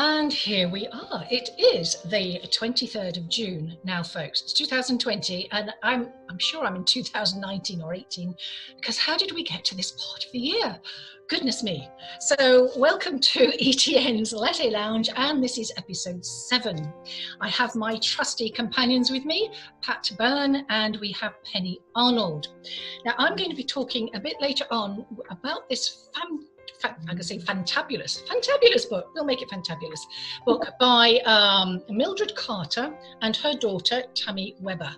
And here we are. It is the 23rd of June now, folks. It's 2020, and I'm sure I'm in 2019 or 18, because how did we get to this part of the year? Goodness me. So welcome to ETN's Latte Lounge, and this is episode 7. I have my trusty companions with me, Pat Byrne, and we have Penny Arnold. Now, I'm going to be talking a bit later on about this I'm going to say fantabulous book, we'll make it fantabulous, book by Mildred Carter and her daughter Tammy Weber.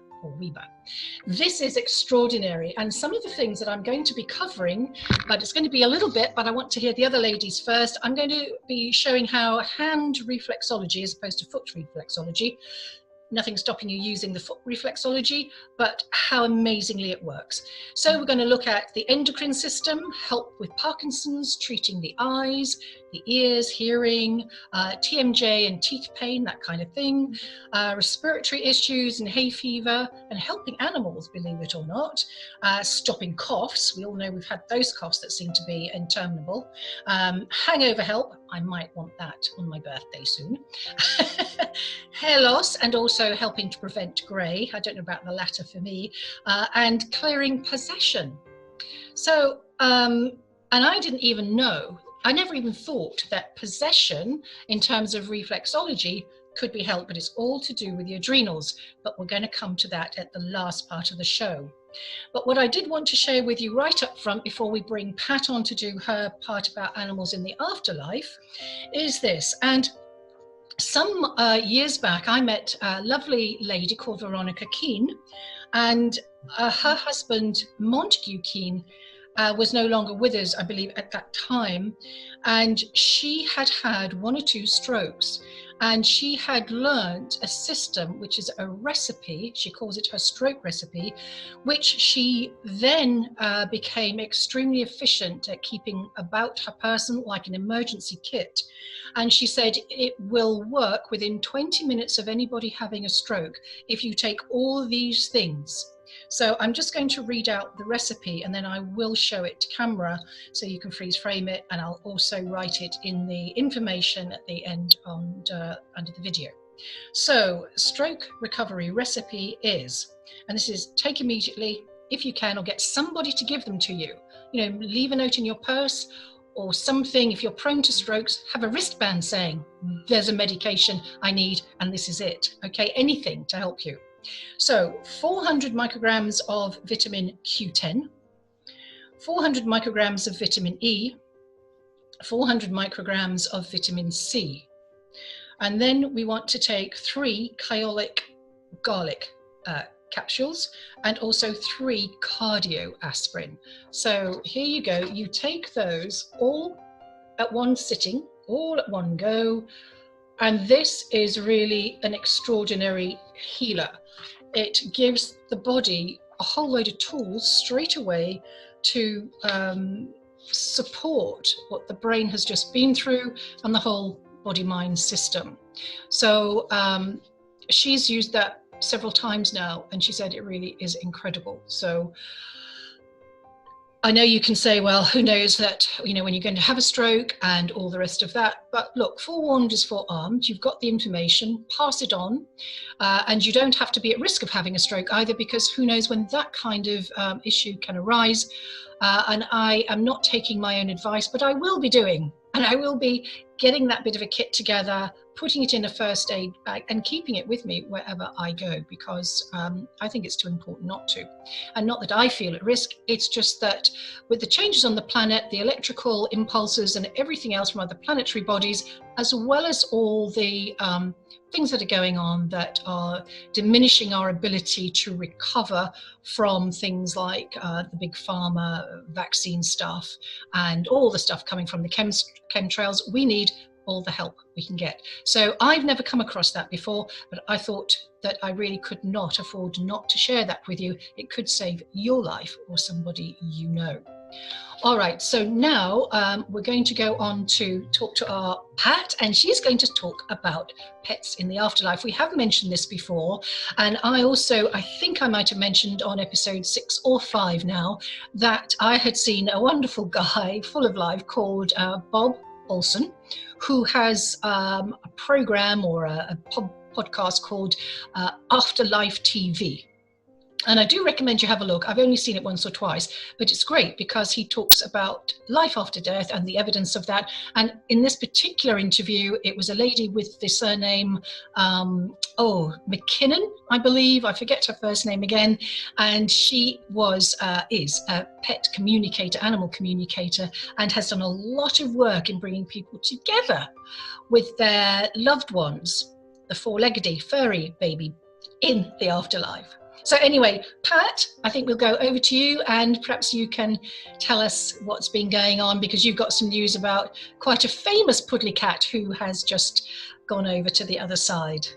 This is extraordinary, and some of the things that I'm going to be covering, but it's going to be a little bit, but I want to hear the other ladies first. I'm going to be showing how hand reflexology as opposed to foot reflexology, nothing stopping you using the foot reflexology, but how amazingly it works. So we're going to look at the endocrine system, help with Parkinson's, treating the eyes, the ears, hearing, TMJ and teeth pain, that kind of thing, respiratory issues and hay fever, and helping animals, believe it or not, stopping coughs. We all know we've had those coughs that seem to be interminable. Hangover help, I might want that on my birthday soon. Hair loss, and also helping to prevent grey. I don't know about the latter for me. And clearing possession. So, and I didn't even know, I never even thought that possession in terms of reflexology could be helped, but it's all to do with the adrenals. But we're going to come to that at the last part of the show. But what I did want to share with you right up front before we bring Pat on to do her part about animals in the afterlife is this. And some years back, I met a lovely lady called Veronica Keane, and her husband, Montague Keane, was no longer with us, I believe, at that time. And she had had 1 or 2 strokes. And she had learned a system, which is a recipe, she calls it her stroke recipe, which she then became extremely efficient at keeping about her person like an emergency kit. And she said it will work within 20 minutes of anybody having a stroke if you take all these things. So I'm just going to read out the recipe, and then I will show it to camera so you can freeze frame it, and I'll also write it in the information at the end under the video. So stroke recovery recipe is, and this is take immediately if you can, or get somebody to give them to you. You know, leave a note in your purse or something. If you're prone to strokes, have a wristband saying there's a medication I need and this is it. Okay, anything to help you. So 400 micrograms of vitamin Q10, 400 micrograms of vitamin E, 400 micrograms of vitamin C. And then we want to take 3 kyolic garlic capsules and also 3 cardio aspirin. So here you go. You take those all at one sitting, all at one go. And this is really an extraordinary healer. It gives the body a whole load of tools straight away to support what the brain has just been through and the whole body-mind system. So she's used that several times now, and she said it really is incredible. So I know you can say, well, who knows that, you know, when you're going to have a stroke and all the rest of that. But look, forewarned is forearmed. You've got the information, pass it on. And you don't have to be at risk of having a stroke either, because who knows when that kind of issue can arise. And I am not taking my own advice, but I will be doing. And I will be getting that bit of a kit together, putting it in a first aid bag and keeping it with me wherever I go, because I think it's too important not to. And not that I feel at risk, it's just that with the changes on the planet, the electrical impulses and everything else from other planetary bodies, as well as all the things that are going on that are diminishing our ability to recover from things like the big pharma vaccine stuff and all the stuff coming from the chemtrails, we need all the help we can get. So I've never come across that before, but I thought that I really could not afford not to share that with you. It could save your life or somebody you know. All right, so now we're going to go on to talk to our Pat, and she's going to talk about pets in the afterlife. We have mentioned this before, and I think I might have mentioned on episode 6 or 5 now, that I had seen a wonderful guy full of life called Bob Olsen, who has a program or a podcast called Afterlife TV. And I do recommend you have a look. I've only seen it once or twice, but it's great because he talks about life after death and the evidence of that. And in this particular interview, it was a lady with the surname, McKinnon, I believe. I forget her first name again. And she is a pet communicator, animal communicator, and has done a lot of work in bringing people together with their loved ones, the four-leggedy furry baby in the afterlife. So anyway, Pat, I think we'll go over to you, and perhaps you can tell us what's been going on, because you've got some news about quite a famous puddly cat who has just gone over to the other side.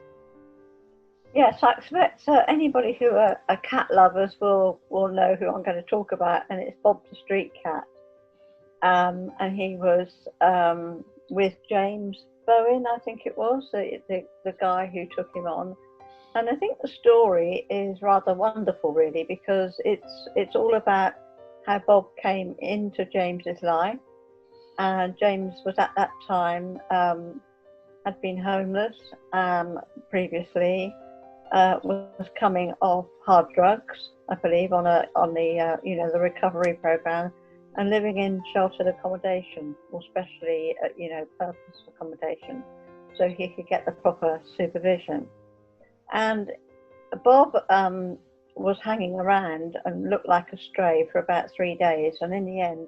Yes, I expect anybody who are cat lovers will know who I'm going to talk about, and it's Bob the street cat. And he was with James Bowen, I think it was, the guy who took him on. And I think the story is rather wonderful, really, because it's all about how Bob came into James's life. And James was at that time had been homeless previously, was coming off hard drugs, I believe, on the recovery program, and living in sheltered accommodation, or especially purpose accommodation, so he could get the proper supervision. And Bob was hanging around and looked like a stray for about 3 days. And in the end,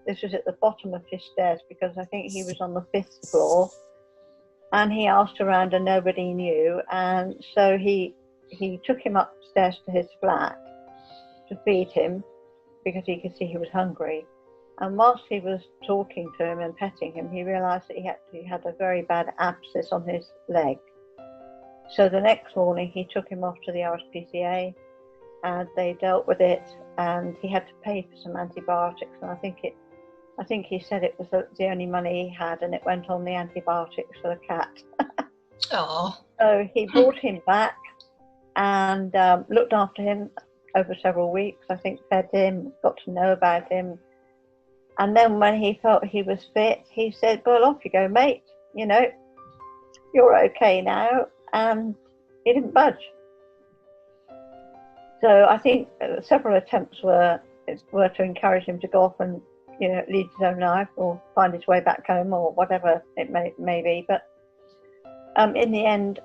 this was at the bottom of his stairs, because I think he was on the 5th floor. And he asked around and nobody knew. And so he took him upstairs to his flat to feed him, because he could see he was hungry. And whilst he was talking to him and petting him, he realised that he had a very bad abscess on his leg. So the next morning he took him off to the RSPCA, and they dealt with it, and he had to pay for some antibiotics, and I think he said it was the only money he had, and it went on the antibiotics for the cat. Oh. So he brought him back and looked after him over several weeks. I think fed him, got to know about him. And then when he felt he was fit, he said, well, off you go, mate. You're okay now. And he didn't budge. So I think several attempts were to encourage him to go off and lead his own life, or find his way back home, or whatever it may be. But in the end,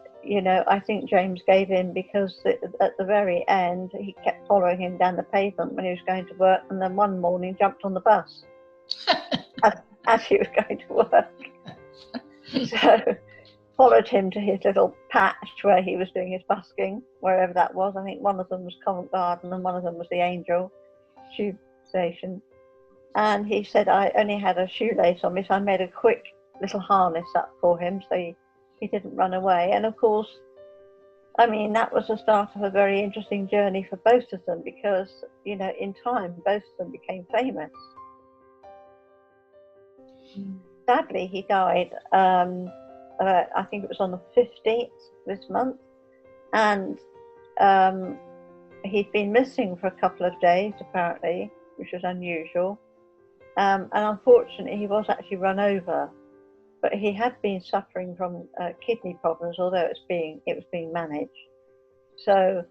I think James gave in, because at the very end he kept following him down the pavement when he was going to work, and then one morning jumped on the bus as he was going to work. So followed him to his little patch where he was doing his busking, wherever that was. I think one of them was Covent Garden and one of them was the Angel tube station. And he said, I only had a shoelace on me, so I made a quick little harness up for him so he didn't run away. And of course, that was the start of a very interesting journey for both of them, because, in time, both of them became famous. Sadly, he died, I think it was on the 15th this month, and he'd been missing for a couple of days, apparently, which was unusual. And unfortunately, he was actually run over, but he had been suffering from kidney problems, although it was being managed. So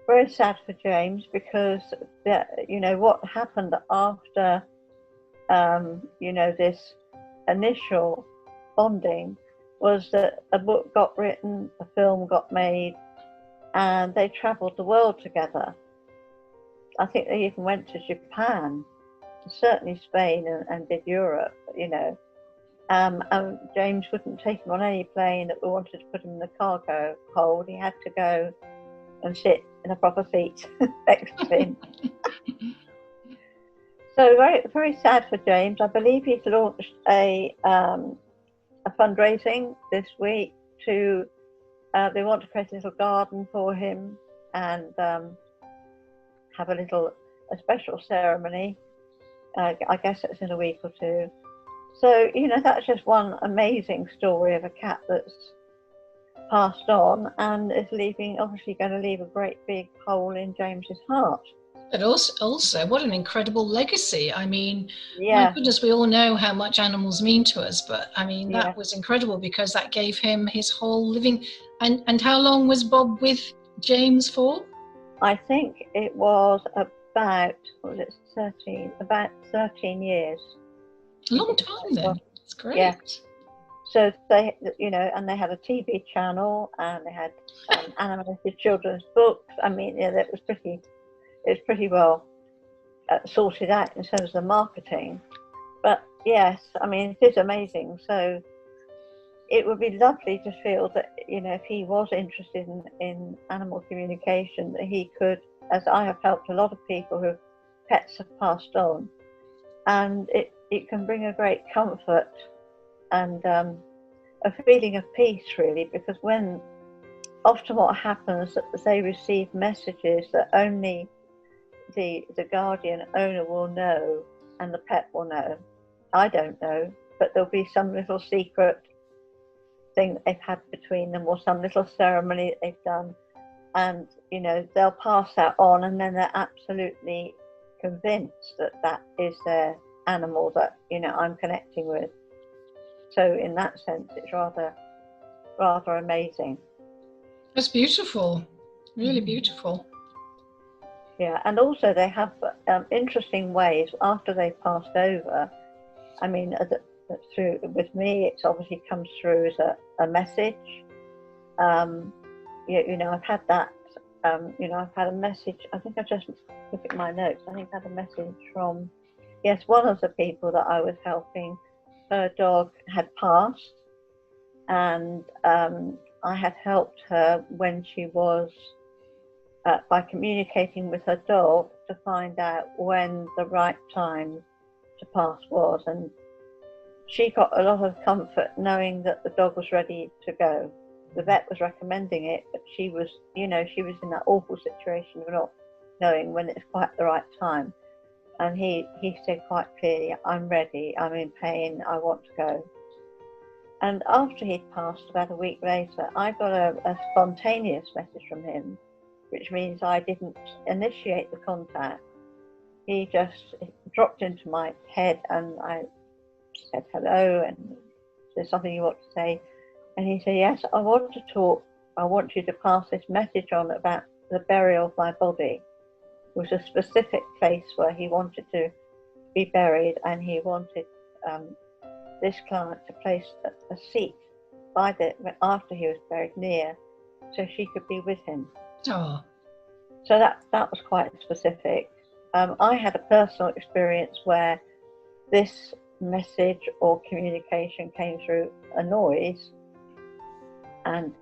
very sad for James, because what happened after this initial bonding was that a book got written, a film got made, and they travelled the world together. I think they even went to Japan, certainly Spain, and did Europe, And James wouldn't take him on any plane that we wanted to put him in the cargo hold. He had to go and sit in a proper seat next to him. So very, very sad for James. I believe he's launched a fundraising this week to, they want to create a little garden for him and have a special ceremony. I guess it's in a week or two. So, that's just one amazing story of a cat that's passed on and is obviously going to leave a great big hole in James's heart. But also, what an incredible legacy. I mean, my Yeah, goodness, we all know how much animals mean to us, but I mean, yeah. that was incredible because that gave him his whole living. And how long was Bob with James for? I think it was about, what was it, 13, about 13 years. A I long think it time was. then. It's Yeah. great. So they, you know, and they had a TV channel, and they had animated children's books. I mean, yeah, it was pretty well sorted out in terms of the marketing. But yes, I mean, it is amazing. So it would be lovely to feel that, you know, if he was interested in animal communication, that he could, as I have helped a lot of people who pets have passed on, and it can bring a great comfort and a feeling of peace, really, because when often what happens is that they receive messages that only the guardian owner will know and the pet will know. I don't know, but there'll be some little secret thing that they've had between them, or some little ceremony that they've done, and you know, they'll pass that on, and then they're absolutely convinced that that is their animal that, you know, I'm connecting with. So in that sense, it's rather amazing. That's beautiful. Really beautiful. Yeah, and also they have interesting ways after they've passed over. I mean, through with me, it's obviously comes through as a message. You know, I've had that. You know, I've had a message. I think I just look at my notes. I think I had a message from, yes, one of the people that I was helping. Her dog had passed, and I had helped her when she was by communicating with her dog to find out when the right time to pass was, and she got a lot of comfort knowing that the dog was ready to go. The vet was recommending it, but she was, you know, she was in that awful situation of not knowing when it's quite the right time. And he said quite clearly, I'm ready, I'm in pain, I want to go. And after he'd passed, about a week later, I got a spontaneous message from him, which means I didn't initiate the contact. He just dropped into my head, and I said hello, and there's something you want to say. And he said, yes, I want to talk. I want you to pass this message on about the burial of my body. It was a specific place where he wanted to be buried, and he wanted this client to place a seat by after he was buried near, so she could be with him. Oh. So that was quite specific. I had a personal experience where this message or communication came through a noise, and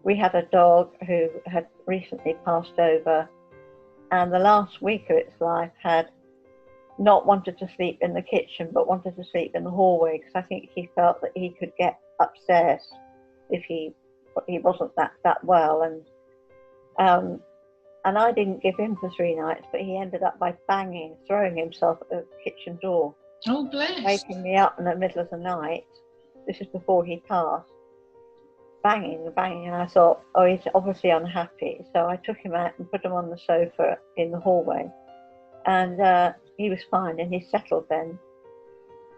we had a dog who had recently passed over, and the last week of its life had not wanted to sleep in the kitchen but wanted to sleep in the hallway, because I think he felt that he could get upstairs if he wasn't that well, and I didn't give in for 3 nights, but he ended up by throwing himself at the kitchen door. Oh, bless. Waking me up in the middle of the night. This is before he passed. Banging, and I thought, oh, he's obviously unhappy. So I took him out and put him on the sofa in the hallway, and he was fine, and he settled then.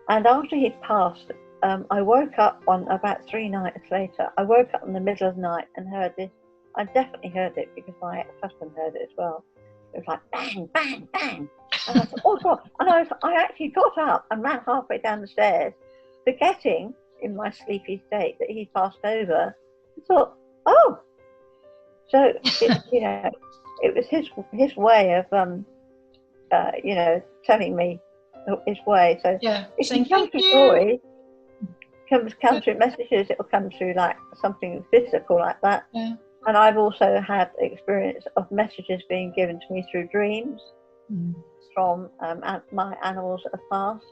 And after he'd passed, I woke up about 3 nights later. I woke up in the middle of the night and heard this. I definitely heard it because my ex-husband heard it as well. It was like bang, bang, bang. And I thought, oh God. And I actually got up and ran halfway down the stairs, forgetting in my sleepy state that he'd passed over. I thought, oh. So, you know, it was his way of, you know, telling me his way. So Yeah, if saying you come thank through you. stories, come through messages, it will come through like something physical like that. Yeah. And I've also had experience of messages being given to me through dreams from my animals that have passed.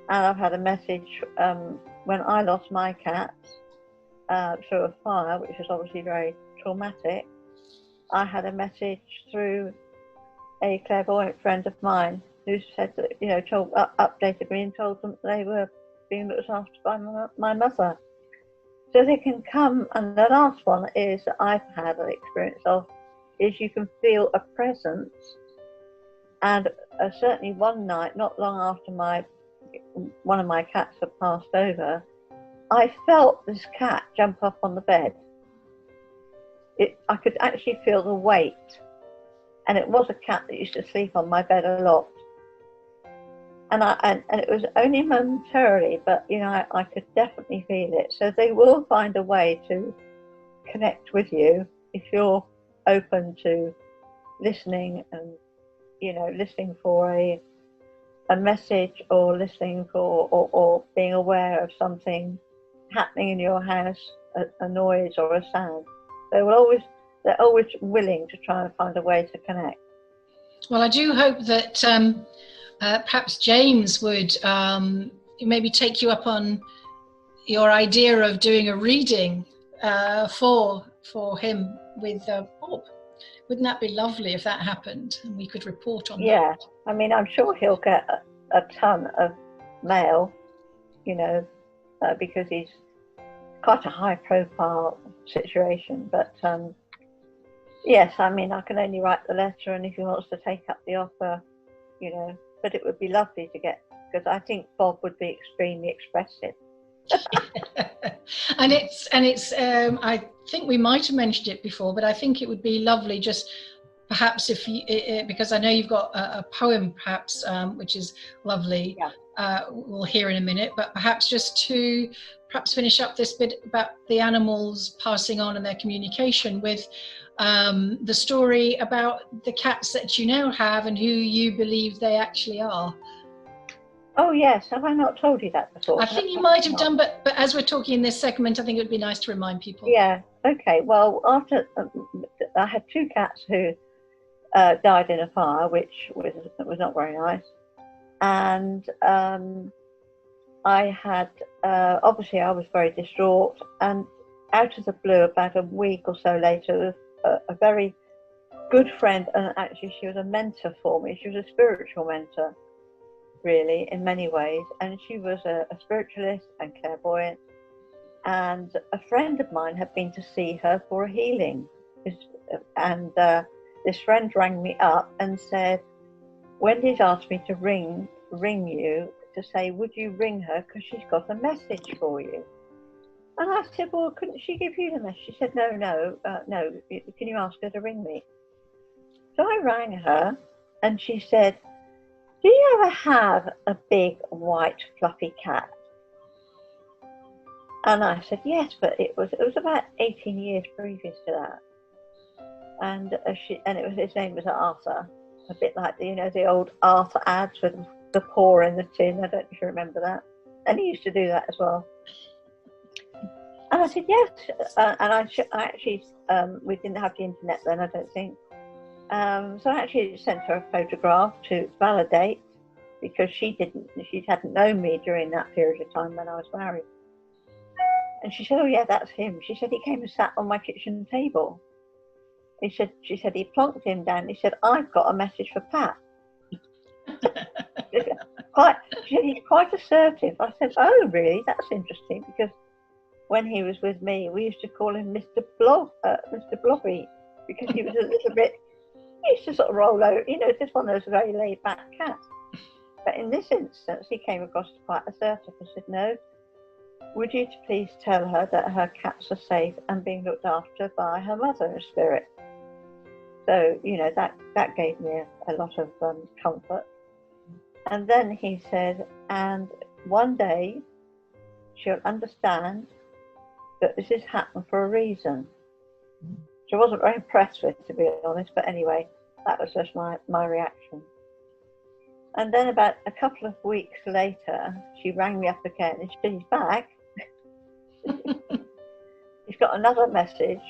And I've had a message when I lost my cat through a fire, which was obviously very traumatic. I had a message through a clairvoyant friend of mine who said that, you know, updated me and told them they were being looked after by my mother. So they can come, and the last one is that I've had an experience of is you can feel a presence. And certainly one night, not long after one of my cats had passed over, I felt this cat jump up on the bed. I could actually feel the weight. And it was a cat that used to sleep on my bed a lot. And it was only momentarily, but you know, I could definitely feel it. So they will find a way to connect with you if you're open to listening and, you know, listening for a message, or listening for, or being aware of something happening in your house, a noise or a sound. They're always willing to try and find a way to connect. Well, I do hope that perhaps James would maybe take you up on your idea of doing a reading for him with Bob. Wouldn't that be lovely if that happened and we could report on that? Yeah, I mean, I'm sure he'll get a ton of mail, you know, because he's quite a high-profile situation. But yes, I mean, I can only write the letter, and if he wants to take up the offer, you know, but it would be lovely to get, because I think Bob would be extremely expressive. and it's I think we might have mentioned it before, but I think it would be lovely just perhaps if you, because I know you've got a poem perhaps which is lovely. Yeah. We'll hear in a minute, but perhaps just to finish up this bit about the animals passing on and their communication with the story about the cats that you now have and who you believe they actually are. Oh yes, have I not told you that before? I think you might have done, but as we're talking in this segment, I think it would be nice to remind people. Yeah, okay. Well, after I had 2 cats who died in a fire, which was not very nice. And I had, obviously I was very distraught, and out of the blue, about a week or so later, a very good friend, and actually she was a mentor for me. She was a spiritual mentor, really, in many ways, and she was a spiritualist and clairvoyant, and a friend of mine had been to see her for a healing, and this friend rang me up and said, Wendy's asked me to ring you to say, would you ring her, because she's got a message for you. And I said, well, couldn't she give you the message? She said, no, can you ask her to ring me? So I rang her, and she said, do you ever have a big white fluffy cat? And I said, yes, but it was about 18 years previous to that. And his name was Arthur, a bit like the old Arthur ads with the paw in the tin. I don't know if you remember that. And he used to do that as well. And I said, yes. And I actually, we didn't have the internet then, I don't think. So I actually sent her a photograph to validate, because she hadn't known me during that period of time when I was married. And she said, oh yeah, that's him. She said, he came and sat on my kitchen table. She said, he plonked him down. He said, I've got a message for Pat. She said, he's quite assertive. I said, oh really? That's interesting, because when he was with me, we used to call him Mr. Blobby, because he was a little bit, he used to sort of roll over, just one of those very laid back cats. But in this instance, he came across as quite assertive. I said, no, would you please tell her that her cats are safe and being looked after by her mother spirit? So, that gave me a lot of comfort. And then he said, and one day she'll understand that this has happened for a reason. Which I wasn't very impressed with, to be honest, but anyway, that was just my reaction. And then about a couple of weeks later, she rang me up again and she said, he's back. He's got another message.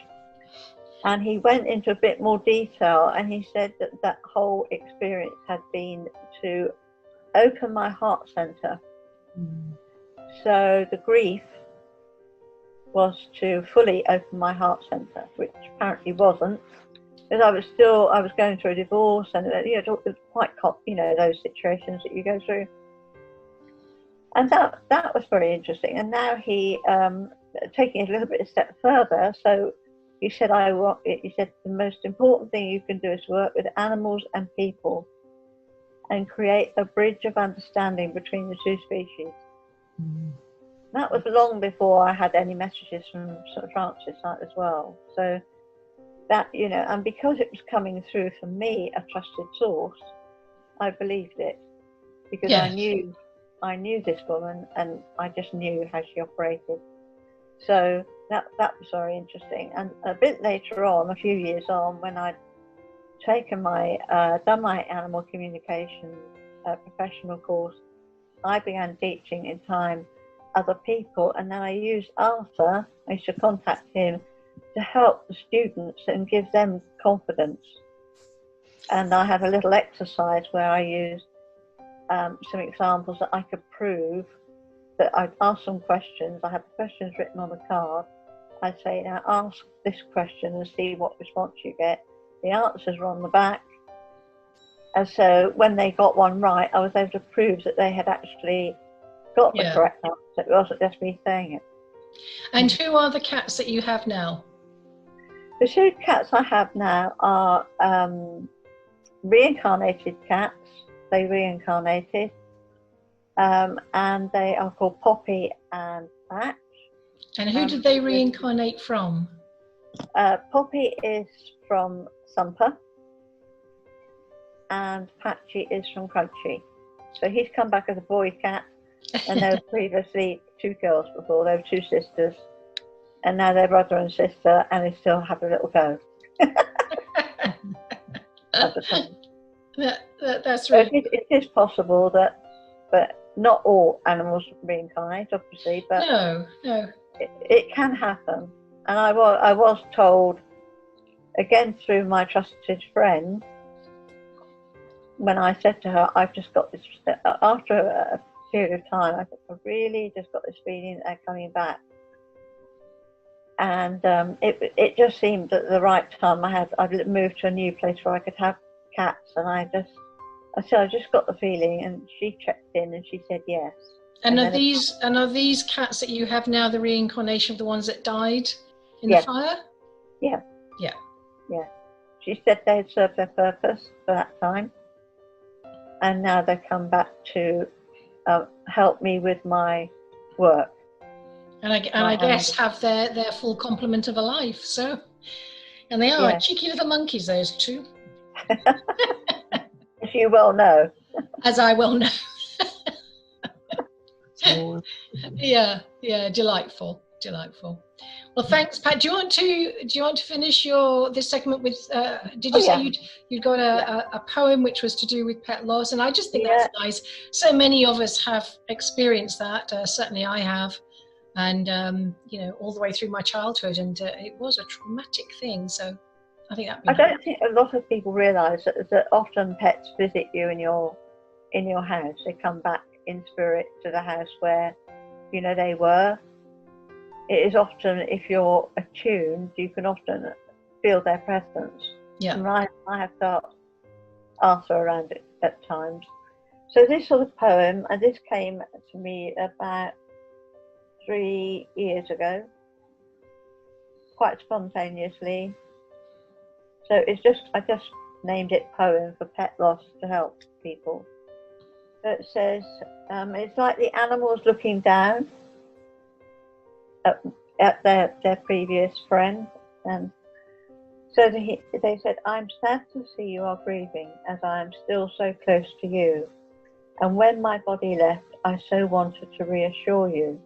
And he went into a bit more detail, and he said that whole experience had been to open my heart center. So the grief was to fully open my heart center, which apparently wasn't, because I was going through a divorce, and it was quite, those situations that you go through. And that was very interesting. And now he, taking it a little bit a step further, so he said, he said, the most important thing you can do is work with animals and people and create a bridge of understanding between the two species. That was long before I had any messages from St. Francis as well. So that, you know, and because it was coming through for me, a trusted source, I believed it, because Yes. I knew this woman, and I just knew how she operated. So that was very interesting. And a bit later on, a few years on, when I'd taken done my animal communication professional course, I began teaching in time other people, and then I used Arthur, I used to contact him to help the students and give them confidence. And I had a little exercise where I used some examples that I could prove that I'd ask some questions. I had the questions written on the card. I'd say, now ask this question and see what response you get. The answers were on the back. And so when they got one right, I was able to prove that they had actually got the correct answer. It wasn't just me saying it. And who are the cats that you have now? The two cats I have now are reincarnated cats. They reincarnated. And they are called Poppy and Patch. And who did they reincarnate from? Poppy is from Sumper, and Patchy is from Crunchy. So he's come back as a boy cat, and there were previously two girls before. There were two sisters, and now they're brother and sister, and they still have a little go. That's right. So it is possible that, but not all animals reincarnate, obviously, but no. It can happen. And I was told, again through my trusted friend, when I said to her, I've just got this, after a period of time, I really just got this feeling that they're coming back. And it just seemed at the right time. I'd moved to a new place where I could have cats, and I said, I just got the feeling, and she checked in and she said yes. And are these cats that you have now the reincarnation of the ones that died in the fire? Yeah. Yeah. Yeah. She said they had served their purpose for that time, and now they come back to help me with my work. And I guess have their full complement of a life. So, and they are cheeky little monkeys, those two. As you well know. As I well know. Yeah, delightful. Well, thanks, Pat. Do you want to finish this segment with? Did you say you'd got a poem which was to do with pet loss? And I just think that's nice. So many of us have experienced that. Certainly, I have, and you know, all the way through my childhood, and it was a traumatic thing. So, I think that'd be. I don't think a lot of people realise that often pets visit you in your house. They come back in spirit to the house where, you know, they were. It is often, if you're attuned, you can often feel their presence. Yeah. And I have felt Arthur around it at times. So this sort of poem, and this came to me about 3 years ago, quite spontaneously. So I just named it Poem for Pet Loss to help people. So it says, it's like the animals looking down at their previous friend. And so they said, I'm sad to see you are grieving, as I am still so close to you. And when my body left, I so wanted to reassure you.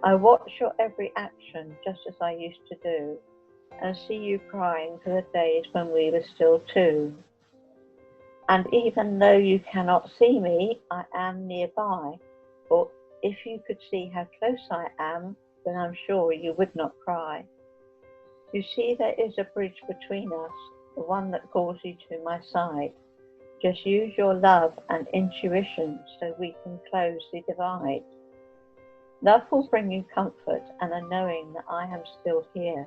I watch your every action just as I used to do, and see you crying for the days when we were still two. And even though you cannot see me, I am nearby. For if you could see how close I am, then I'm sure you would not cry. You see, there is a bridge between us, the one that calls you to my side. Just use your love and intuition so we can close the divide. Love will bring you comfort and a knowing that I am still here,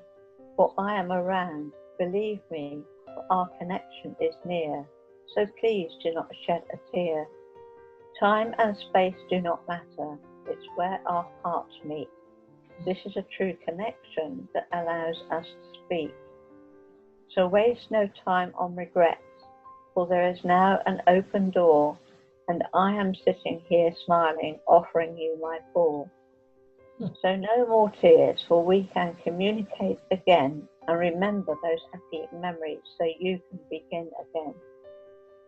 for I am around, believe me, for our connection is near. So please do not shed a tear. Time and space do not matter, it's where our hearts meet. This is a true connection that allows us to speak. So waste no time on regrets, for there is now an open door, and I am sitting here smiling, offering you my paw. So no more tears, for we can communicate again and remember those happy memories so you can begin again.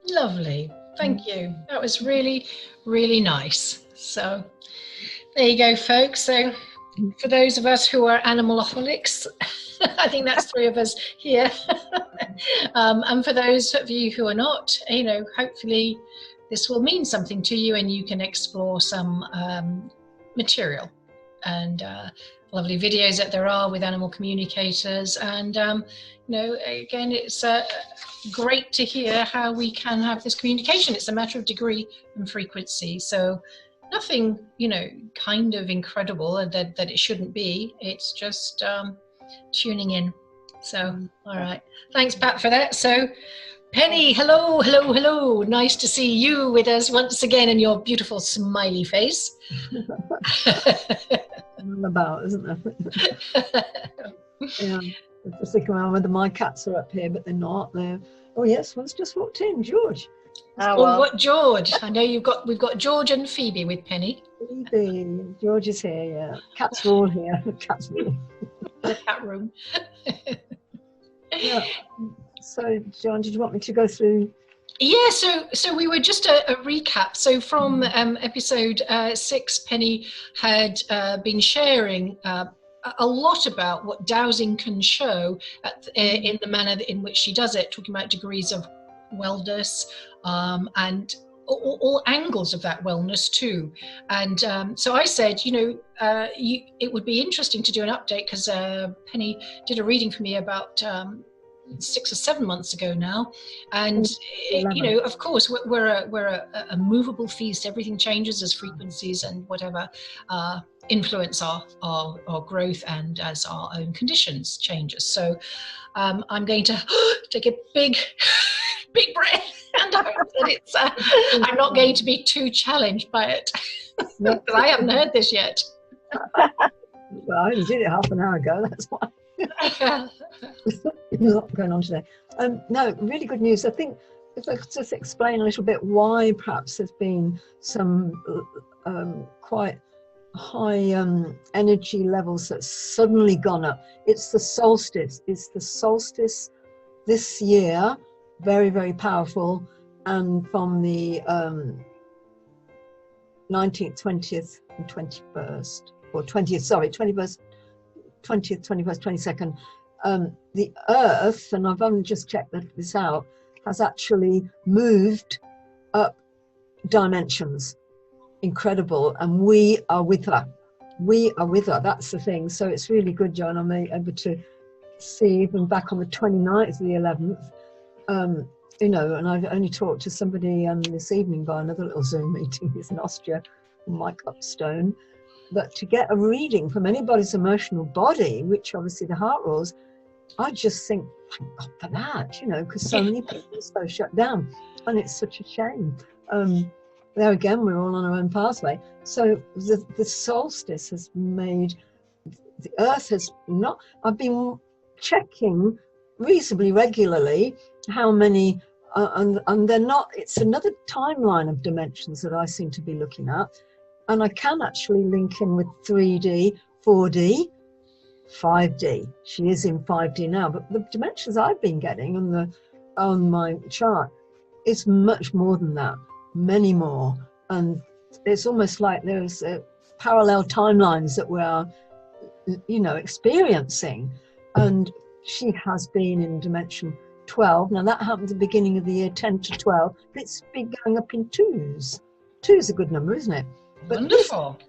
Lovely. Thank you. That was really, really nice. So there you go, folks. So for those of us who are animalaholics, I think that's 3 of us here. And for those of you who are not, you know, hopefully this will mean something to you and you can explore some material and lovely videos that there are with animal communicators. And, you know, again, it's great to hear how we can have this communication. It's a matter of degree and frequency. So nothing, you know, kind of incredible that it shouldn't be. It's just tuning in. So, all right. Thanks, Pat, for that. So, Penny, hello, hello, hello. Nice to see you with us once again in your beautiful smiley face. About, isn't there? Yeah. I'm just thinking around whether my cats are up here, but they're not. They're, oh yes, one's just walked in, George. Oh, well. What George? I know we've got George and Phoebe with Penny. Phoebe, George is here, yeah. Cats are all here. Cats are all The cat room. yeah. So, John, did you want me to go through? Yeah, so we were just a recap. So from episode 6, Penny had been sharing a lot about what dowsing can show in the manner in which she does it, talking about degrees of wellness and all angles of that wellness too. And so I said, you know, it would be interesting to do an update because Penny did a reading for me about 6 or 7 months ago now, and you know, of course, we're a movable feast. Everything changes as frequencies and whatever influence our growth and as our own conditions changes. So I'm going to take a big breath, and I hope that it's I'm not going to be too challenged by it because I haven't heard this yet. Well, I only did it half an hour ago. That's why. There's a lot going on today. No, really good news. I think if I could just explain a little bit why perhaps there's been some quite high energy levels that's suddenly gone up. It's the solstice. It's the solstice this year, very, very powerful. And from the 19th, 20th and 21st, or 20th, sorry, 21st, 20th, 21st, 22nd, the Earth, and I've only just checked this out, has actually moved up dimensions. Incredible. And we are with her. We are with her. That's the thing. So it's really good, John. I'm able to see even back on the 29th of the 11th, you know, and I've only talked to somebody this evening by another little Zoom meeting. He's in Austria, Mike Upstone. But to get a reading from anybody's emotional body, which obviously the heart rules, I just think, thank God for that, you know, because so many people are so shut down. And it's such a shame. There again, we're all on our own pathway. So the solstice has made, the Earth has not, I've been checking reasonably regularly how many, and they're not, it's another timeline of dimensions that I seem to be looking at. And I can actually link in with 3D, 4D, 5D. She is in 5D now, but the dimensions I've been getting on my chart is much more than that, many more. And it's almost like there's parallel timelines that we're, you know, experiencing. And she has been in dimension 12. Now that happened at the beginning of the year, 10 to 12. It's been going up in twos. Two is a good number, isn't it? But wonderful.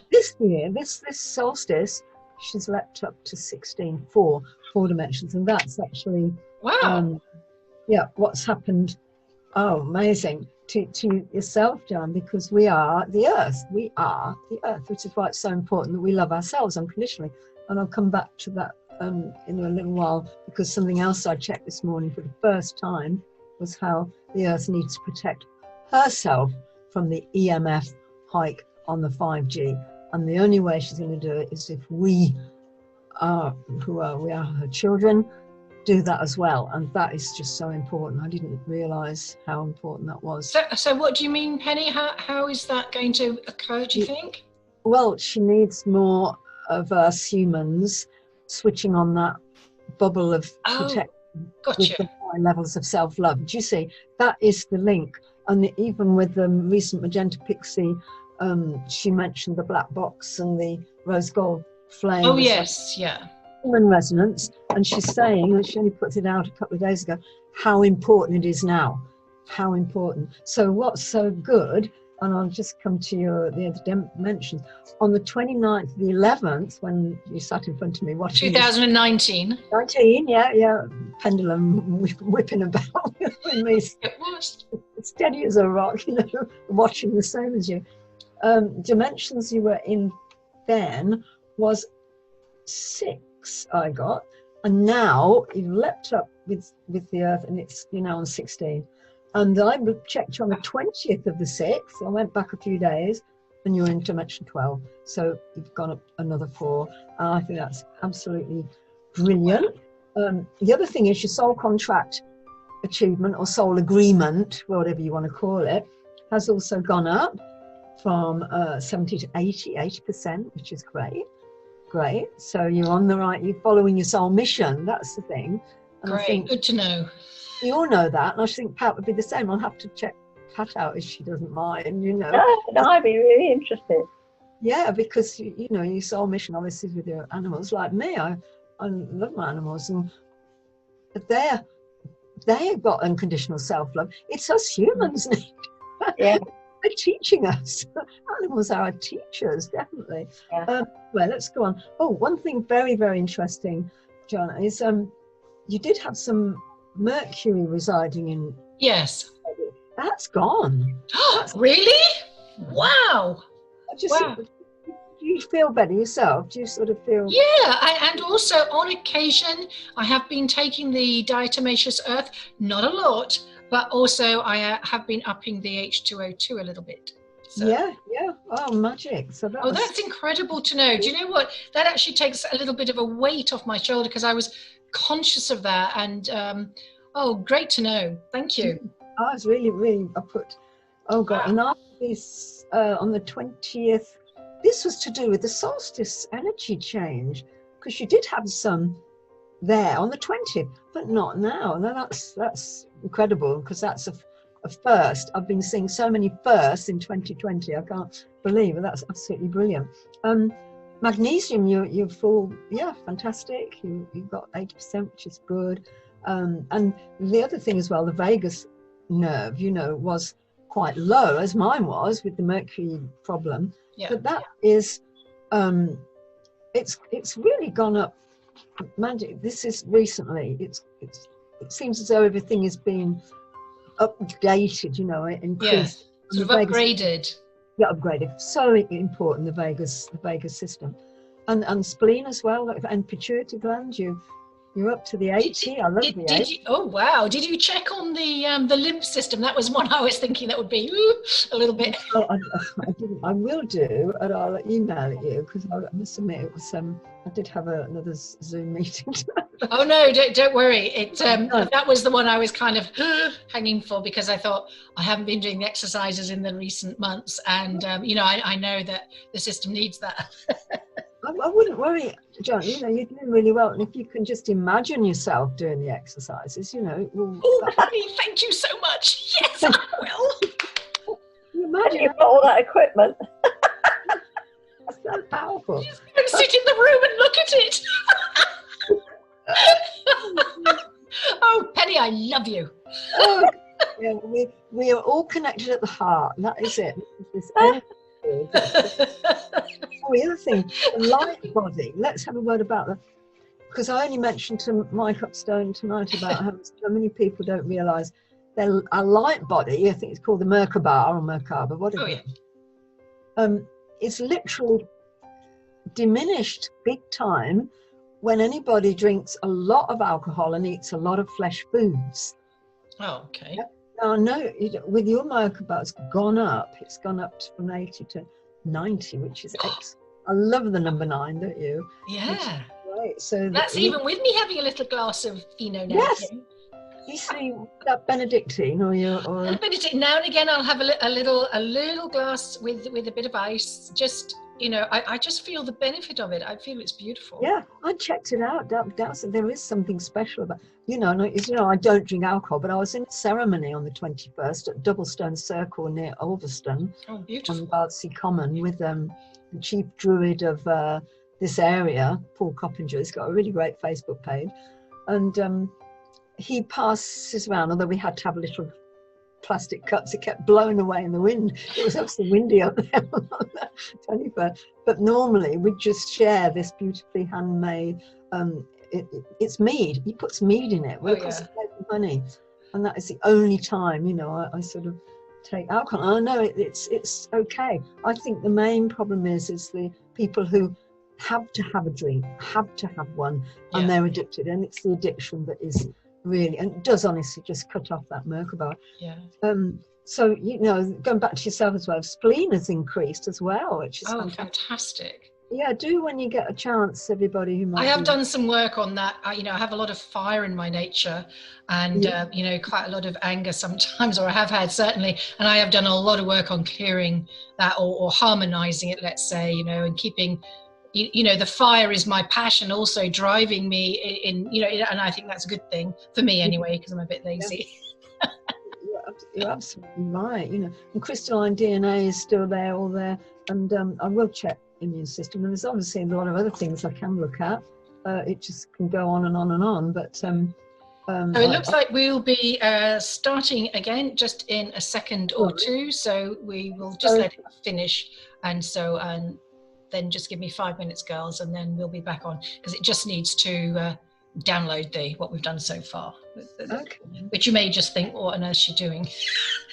This year, this solstice, she's leapt up to 16, four dimensions, and that's actually Wow. Yeah, what's happened. Oh, amazing to yourself, John, because we are the Earth. We are the Earth, which is why it's so important that we love ourselves unconditionally. And I'll come back to that in a little while, because something else I checked this morning for the first time was how the Earth needs to protect herself from the EMF hike on the 5G. and the only way she's going to do it is if we are her children, do that as well. And that is just so important. I didn't realize how important that was. So what do you mean, Penny? How is that going to occur, do you think? Well, she needs more of us humans switching on that bubble of protection with the high levels of self-love. Do you see? That is the link. And even with the recent Magenta Pixie, she mentioned the black box and the rose gold flame. Oh, yes, yeah. Human resonance. And she's saying, and she only put it out a couple of days ago, how important it is now. How important. So what's so good, and I'll just come to the other dimensions, on the 29th, the 11th, when you sat in front of me watching 2019. 19, yeah, pendulum whipping about with me. It was. Steady as a rock, watching the same as you. Dimensions you were in then was 6, I got, and now you've leapt up with the earth, and you're now on 16. And I checked you on the 20th of the 6th. I went back a few days, and you're in dimension 12. So you've gone up another 4. And I think that's absolutely brilliant. The other thing is your soul contract achievement or soul agreement, whatever you want to call it, has also gone up from 70 to 80%, which is great. So you're on the right, you're following your soul mission. That's the thing. And great, I think good to know. We all know that, and I think Pat would be the same. I'll have to check Pat out if she doesn't mind, No, I'd be really interested. Yeah, because your soul mission obviously is with your animals. Like me, I love my animals, and they've got unconditional self-love. It's us humans, Nick. Yeah. They're teaching us. Animals are our teachers, definitely. Yeah. Well, let's go on. Oh, one thing very, very interesting, Joanna, is you did have some Mercury residing in. Yes. That's gone. Really? Wow. Wow. Do you feel better yourself? Do you sort of feel? Yeah, and also on occasion I have been taking the diatomaceous earth, not a lot, but also I have been upping the H2O2 a little bit. So. Yeah. Oh, magic. So that's incredible to know. Do you know what? That actually takes a little bit of a weight off my shoulder, because I was conscious of that, and great to know. Thank you. I was really oh God. Wow. And after this, on the 20th, this was to do with the solstice energy change, because you did have some there on the 20th, but not now. Now that's incredible, because that's a first. I've been seeing so many firsts in 2020. I can't believe it. That's absolutely brilliant. Magnesium, you're full. Yeah, fantastic. You've got 80%, which is good. And the other thing as well, the vagus nerve, was quite low, as mine was with the mercury problem. Yeah. But that is, it's really gone up. Magic. This is recently. It seems as though everything is being updated. Increased. Yeah, sort of upgraded. Yeah, upgraded. So important, the vagus system, and spleen as well, and pituitary gland. You're up to the 80. I love the 80. Oh wow! Did you check on the lymph system? That was one I was thinking that would be a little bit. Oh, I didn't. I will do, and I'll email it you, because I must admit it was. I did have another Zoom meeting. Oh no! Don't worry. That was the one I was kind of hanging for, because I thought I haven't been doing the exercises in the recent months, and I know that the system needs that. I wouldn't worry, John. You're doing really well, and if you can just imagine yourself doing the exercises, Oh, honey, thank you so much. Yes, I will. Imagine you've got all that equipment. That's so powerful. Just go and sit in the room and look at it. Oh, Penny, I love you. Yeah, we are all connected at the heart, and that is it. The other thing, the light body. Let's have a word about that, because I only mentioned to Mike Upstone tonight about how so many people don't realise that a light body, I think it's called the merkabah or merkabah, whatever. Oh, yeah. It's literally diminished big time when anybody drinks a lot of alcohol and eats a lot of flesh foods. Oh, okay. Now, I know with your merkabah, it's gone up. It's gone up from 80 to 90, which is excellent. I love the number 9, don't you? Yeah. Right. So That's even with me having a little glass of Fino now. Yes. You see that Benedictine or Benedictine. Now and again, I'll have a little glass with a bit of ice. Just, you know, I just feel the benefit of it. I feel it's beautiful. Yeah, I checked it out. There is something special about, I don't drink alcohol, but I was in a ceremony on the 21st at Doublestone Circle near Ulverston on Bardsea Common with the chief druid of this area, Paul Coppinger. He's got a really great Facebook page, and he passes around, although we had to have little plastic cups. It kept blowing away in the wind. It was absolutely windy up there on the 21st. But normally we just share this beautifully handmade, it's mead. He puts mead in it with honey. And that is the only time, I sort of take alcohol. I know it's okay. I think the main problem is the people who have to have a drink, have to have one, and they're addicted. And it's the addiction that is really, and it does honestly just cut off that merkabah. So going back to yourself as well, spleen has increased as well, which is fantastic. Yeah, do when you get a chance, everybody who might. I have done some work on that. I have a lot of fire in my nature, and quite a lot of anger sometimes, or I have had certainly, and I have done a lot of work on clearing that or harmonizing it, let's say, and keeping. The fire is my passion, also driving me in, and I think that's a good thing for me anyway, because I'm a bit lazy. You're absolutely right. And crystalline DNA is still there, all there, and I will check immune system. And there's obviously a lot of other things I can look at. It just can go on and on and on. But so it looks like we'll be starting again just in a second or two. So we will just let it finish, and then just give me 5 minutes, girls, and then we'll be back on, because it just needs to download what we've done so far. Which you may just think, what on earth is she doing?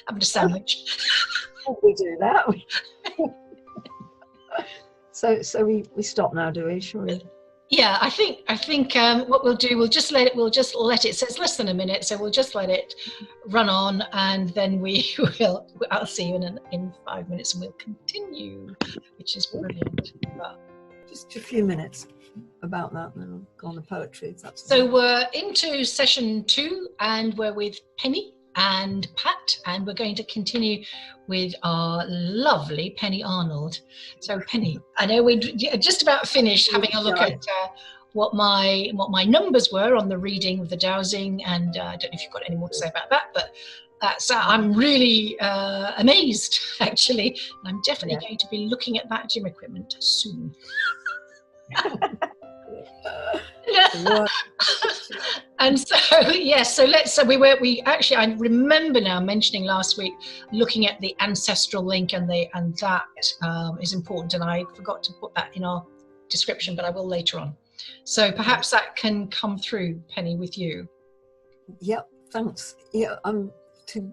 Having a sandwich. We do that. So we stop now, do we? Sure. Yeah, I think what we'll do, we'll just let it. So it's less than a minute, so we'll just let it run on, and then I'll see you in 5 minutes, and we'll continue, which is brilliant. Just a few minutes about that, and then I'll go on to poetry. So we're into session 2, and we're with Penny and Pat, and we're going to continue with our lovely Penny Arnold. So Penny, I know we just about finished having a look at what my numbers were on the reading of the dowsing, and I don't know if you've got any more to say about that, but that's I'm really amazed, actually. I'm definitely going to be looking at that gym equipment soon. And so I remember now mentioning last week looking at the ancestral link, and that is important, and I forgot to put that in our description, but I will later on. So perhaps that can come through, Penny, with you. Yep, thanks. Yeah, to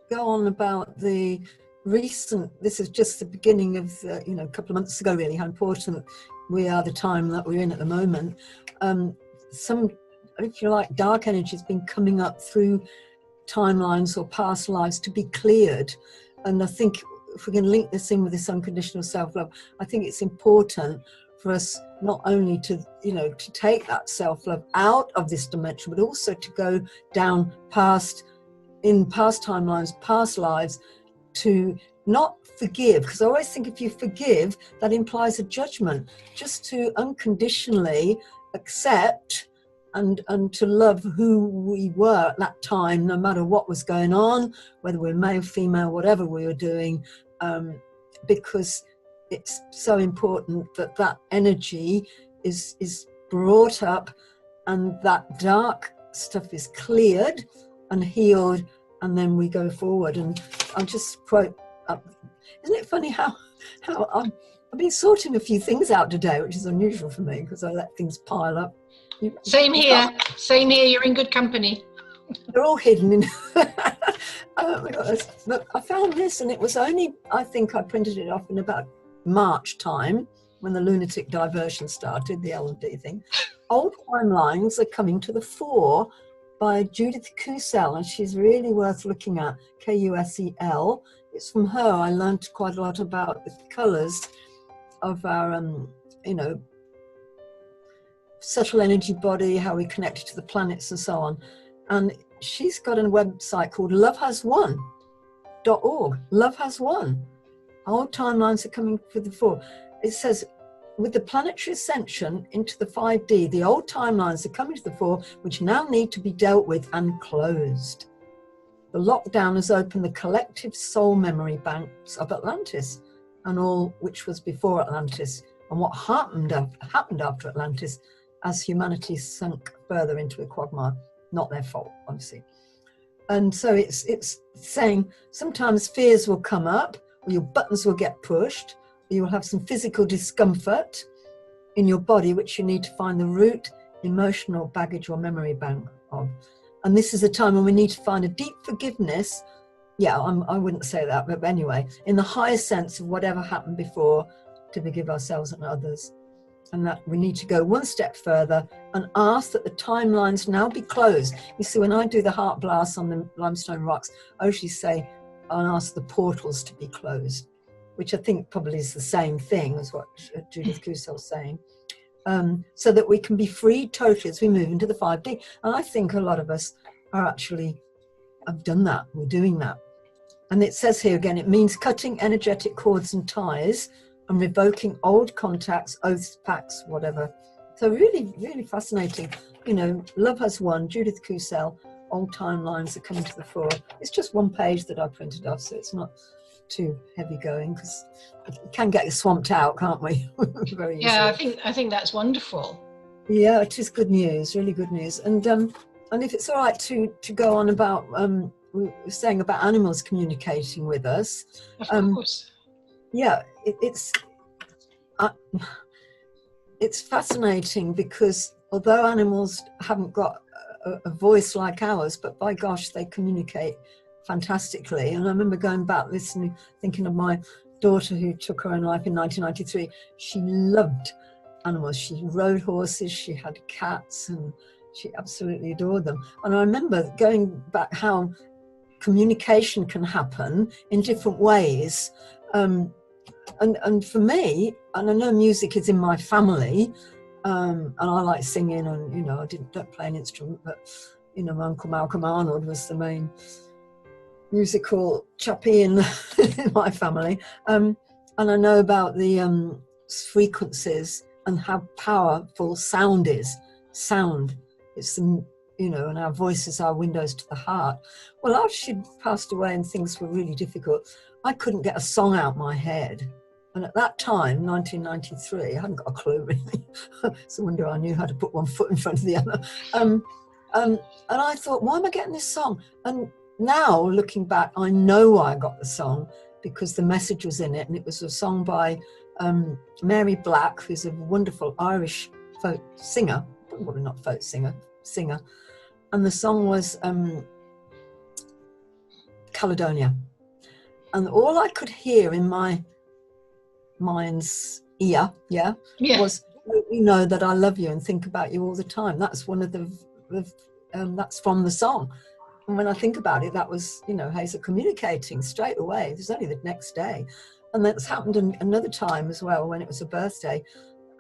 go on about the recent, this is just the beginning of a couple of months ago, really, how important we are, the time that we're in at the moment. Some, if you like, dark energy has been coming up through timelines or past lives to be cleared. And I think if we can link this in with this unconditional self-love, I think it's important for us not only to take that self-love out of this dimension, but also to go down past timelines, past lives, to not forgive, because I always think if you forgive, that implies a judgment. Just to unconditionally accept and to love who we were at that time, no matter what was going on, whether we're male, female, whatever we were doing, because it's so important that energy is brought up, and that dark stuff is cleared and healed, and then we go forward. And I'll just quote, isn't it funny how I've been sorting a few things out today, which is unusual for me because I let things pile up. Same here, you're in good company. They're all hidden in but I found this, and it was only, I think I printed it off in about March time, when the lunatic diversion started, the L&D thing. Old timelines are coming to the fore by Judith Kusel, and she's really worth looking at, Kusel. It's from her I learned quite a lot about the colours, of our, you know, subtle energy body, how we connect to the planets and so on. And she's got a website called lovehaswon.org. Love has won. Old timelines are coming to the fore. It says, with the planetary ascension into the 5D, the old timelines are coming to the fore, which now need to be dealt with and closed. The lockdown has opened the collective soul memory banks of Atlantis and all which was before Atlantis, and what happened after Atlantis as humanity sunk further into a quagmire. Not their fault, obviously. And so it's saying sometimes fears will come up, or your buttons will get pushed, or you will have some physical discomfort in your body, which you need to find the root emotional baggage or memory bank of. And this is a time when we need to find a deep forgiveness. Yeah, I wouldn't say that, but anyway, in the higher sense of whatever happened before, to forgive ourselves and others. And that we need to go one step further and ask that the timelines now be closed. You see, when I do the heart blasts on the limestone rocks, I usually say, and ask the portals to be closed, which I think probably is the same thing as what Judith Kussel's saying, so that we can be freed totally as we move into the 5D. And I think a lot of us are actually, have done that, we're doing that. And it says here again, it means cutting energetic cords and ties and revoking old contacts, oaths, pacts, whatever. So really, really fascinating. You know, love has won, Judith Kussel, old timelines are coming to the fore. It's just one page that I printed off, so it's not too heavy going, because we can get swamped out, can't we? Very easily. Yeah, I think that's wonderful. Yeah, it is good news, really good news. And if it's all right to go on about, we were saying about animals communicating with us. Of course. Yeah, it's fascinating, because although animals haven't got a voice like ours, but by gosh, they communicate fantastically. And I remember going back, listening, thinking of my daughter who took her own life in 1993. She loved animals. She rode horses, she had cats, and she absolutely adored them. And I remember going back how communication can happen in different ways. And for me, and I know music is in my family, and I like singing, and you know, I don't play an instrument, but you know, my uncle Malcolm Arnold was the main musical chappie in my family, and I know about the frequencies and how powerful sound is. Sound, it's the, you know, and our voices are windows to the heart. Well, after she'd passed away and things were really difficult, I couldn't get a song out my head. And at that time, 1993, I hadn't got a clue really. It's a wonder I knew how to put one foot in front of the other. And I thought, why am I getting this song? And now, looking back, I know why I got the song, because the message was in it. And it was a song by Mary Black, who's a wonderful Irish folk singer, probably not folk singer. And the song was Caledonia. And all I could hear in my mind's ear, was, you know, that I love you and think about you all the time. That's one of the that's from the song. And when I think about it, that was, you know, Hazel communicating straight away. It was only the next day. And that's happened another time as well, when it was a birthday,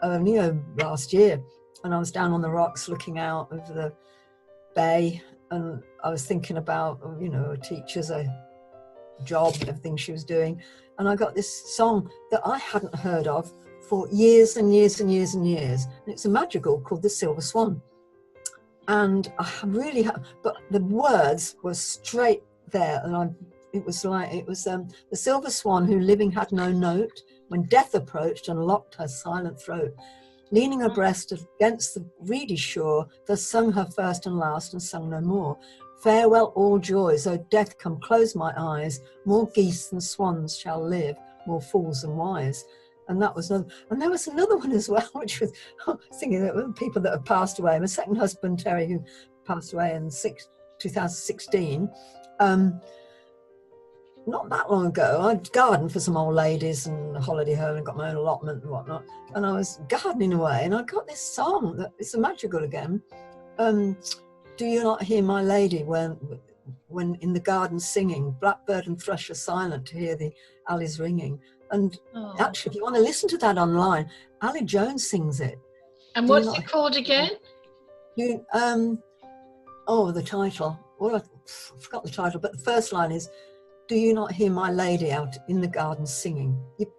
you know, last year. And I was down on the rocks looking out over the bay, and I was thinking about, you know, a teacher's job, everything she was doing. And I got this song that I hadn't heard of for years and years and years and years. And it's a madrigal called The Silver Swan. And I really, but the words were straight there. And it was the silver swan who living had no note, when death approached and locked her silent throat. Leaning her breast against the reedy shore, thus sung her first and last and sung no more. Farewell all joys, O death come close my eyes, more geese than swans shall live, more fools than wise. And that was another, and there was another one as well, which was thinking that people that have passed away. My second husband, Terry, who passed away in 2016, not that long ago, I'd gardened for some old ladies and a holiday home and got my own allotment and whatnot. And I was gardening away, and I got this song that it's a madrigal again. Do you not hear my lady when when in the garden singing, blackbird and thrush are silent to hear the alleys ringing. And actually, if you want to listen to that online, Ali Jones sings it. And what's it called again? The title. Well, I forgot the title, but the first line is, "Do you not hear my lady out in the garden singing?"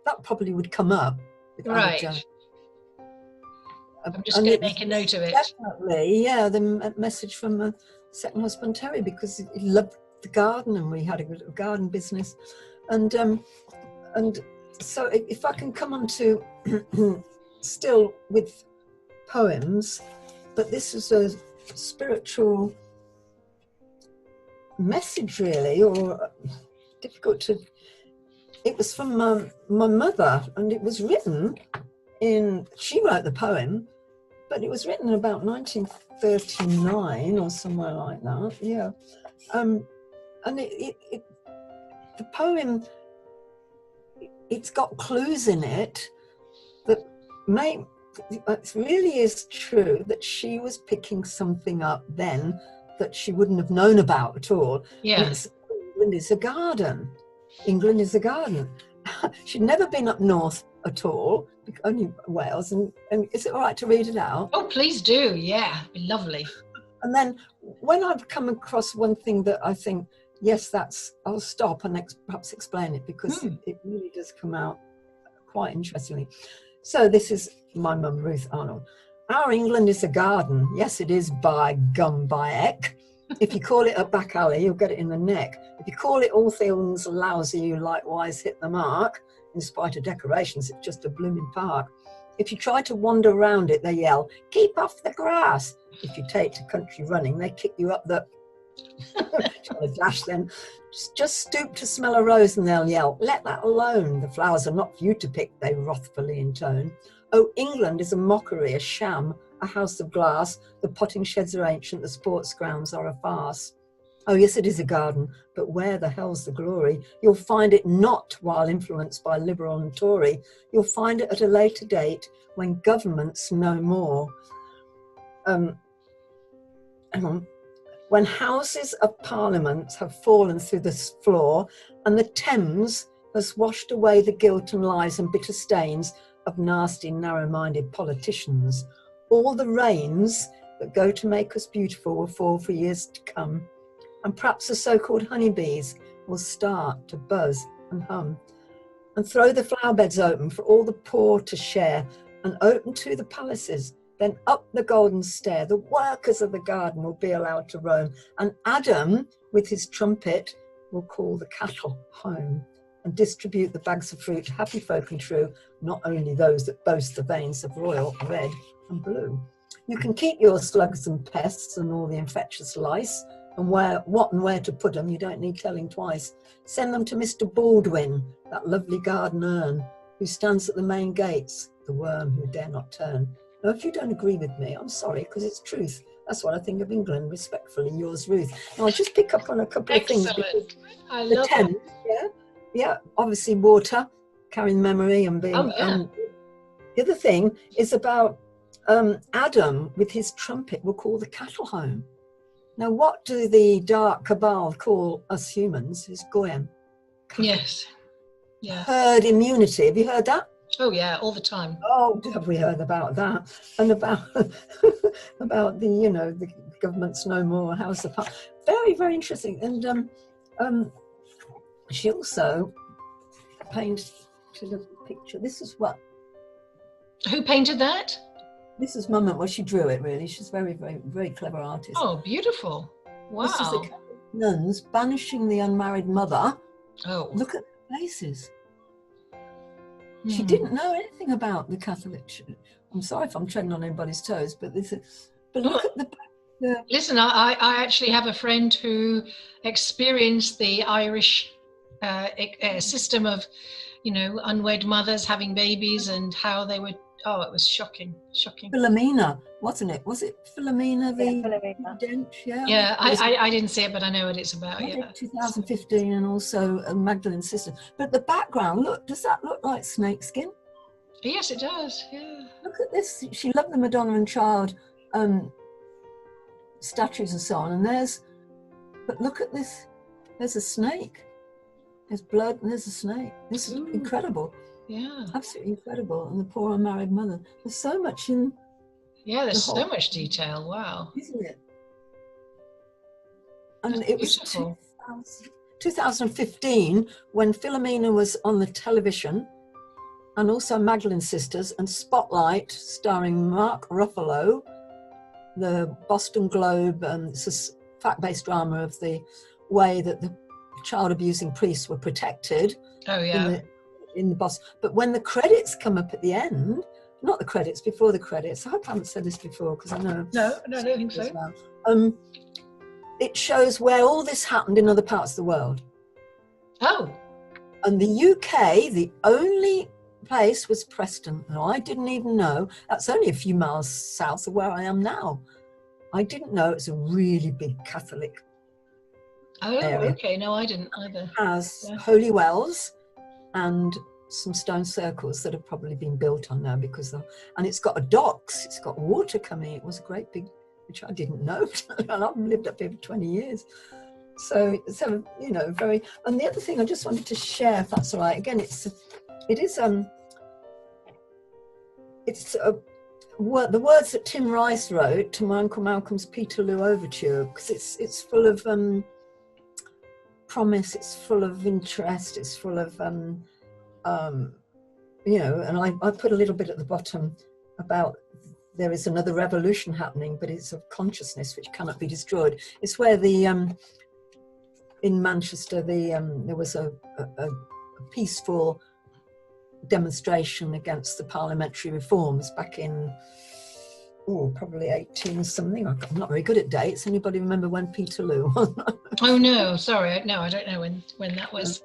That probably would come up. Right. I'm just going to make a note of it. Definitely, yeah, the message from the second husband, Terry, because he loved the garden and we had a good garden business. And so if I can come on to still with poems, but this is a spiritual message really, or difficult to, it was from my mother, and it was written she wrote the poem, but it was written in about 1939 or somewhere like that, yeah. And the poem, it's got clues in it that it really is true that she was picking something up then that she wouldn't have known about at all. Yeah. England is a garden. England is a garden. She'd never been up north at all, only Wales. And is it all right to read it out? Oh, please do. Yeah, lovely. And then when I've come across one thing that I think, yes, I'll stop and perhaps explain it, because it really does come out quite interestingly. So this is my mum, Ruth Arnold. Our England is a garden. Yes, it is, by gum, by heck. If you call it a back alley, you'll get it in the neck. If you call it all things lousy, you likewise hit the mark. In spite of decorations, it's just a blooming park. If you try to wander around it, they yell, "Keep off the grass." If you take to country running, they kick you up the trying to dash then. Just stoop to smell a rose and they'll yell, "Let that alone. The flowers are not for you to pick," they wrathfully intone. Oh, England is a mockery, a sham, a house of glass. The potting sheds are ancient, the sports grounds are a farce. Oh, yes, it is a garden, but where the hell's the glory? You'll find it not while influenced by Liberal and Tory. You'll find it at a later date when governments know more. When houses of parliament have fallen through the floor and the Thames has washed away the guilt and lies and bitter stains of nasty, narrow-minded politicians, all the rains that go to make us beautiful will fall for years to come. And perhaps the so-called honeybees will start to buzz and hum, and throw the flower beds open for all the poor to share, and open to the palaces. Then up the golden stair, the workers of the garden will be allowed to roam, and Adam, with his trumpet, will call the cattle home, and distribute the bags of fruit, happy folk and true, not only those that boast the veins of royal red and blue. You can keep your slugs and pests and all the infectious lice, and what and where to put them, you don't need telling twice. Send them to Mr. Baldwin, that lovely garden urn, who stands at the main gates, the worm who dare not turn. Now, if you don't agree with me, I'm sorry, because it's truth. That's what I think of England, respectfully, yours, Ruth. Now, I'll just pick up on a couple of things. I love Thames, yeah, obviously water, carrying memory and being... the other thing is about Adam, with his trumpet, will call the cattle home. Now, what do the dark cabal call us humans? Is goyim. Yes. Yeah. Herd immunity. Have you heard that? Oh yeah, all the time. Oh, have we heard about that? And about about the, the government's no more house of very, very interesting. And she also painted a picture. This is what. Who painted that? This is Mum. Well, she drew it really. She's very, very, very clever artist. Oh, beautiful! Wow. This is the nuns banishing the unmarried mother. Oh, look at the faces. She didn't know anything about the Catholic Church. I'm sorry if I'm treading on anybody's toes, but look at the... Listen, I actually have a friend who experienced the Irish system of, unwed mothers having babies and how they would... Oh, it was shocking. Philomena, wasn't it? Was it Philomena the Philomena. Dent? Yeah. Yeah, I didn't see it, but I know what it's about. Yeah. 2015, and also Magdalene's sister. But the background, look, does that look like snakeskin? Yes, it does. Yeah. Look at this. She loved the Madonna and Child statues and so on. And there's But look at this. There's a snake. There's blood and there's a snake. This is incredible. Yeah. Absolutely incredible. And the poor unmarried mother. There's so much in. Yeah, there's so much detail. Wow. Isn't it? And That's it was beautiful. 2015 when Philomena was on the television, and also Magdalene Sisters and Spotlight, starring Mark Ruffalo, the Boston Globe. It's a fact-based drama of the way that the child abusing priests were protected. Oh yeah. In the Boston. But when the credits come up at the end, not the credits, before the credits. I hope I haven't said this before because I know. No, I don't think so. Well. It shows where all this happened in other parts of the world. Oh. And the UK, the only place was Preston. And I didn't even know. That's only a few miles south of where I am now. I didn't know it's a really big Catholic area. Okay. No, I didn't either. It has holy wells and some stone circles that have probably been built on now and it's got a docks, it's got water coming. It was a great big, which I didn't know. And I've lived up here for 20 years. So, you know, very, and the other thing I just wanted to share, if that's all right, again, the words that Tim Rice wrote to my Uncle Malcolm's Peterloo Overture, because it's full of promise, it's full of interest, it's full of, you know, and I put a little bit at the bottom about there is another revolution happening, but it's of consciousness which cannot be destroyed. It's where in Manchester, there was a peaceful demonstration against the parliamentary reforms back in, probably 18 something. I'm not very good at dates. Anybody remember when Peterloo? Oh no, sorry, no, I don't know when that was.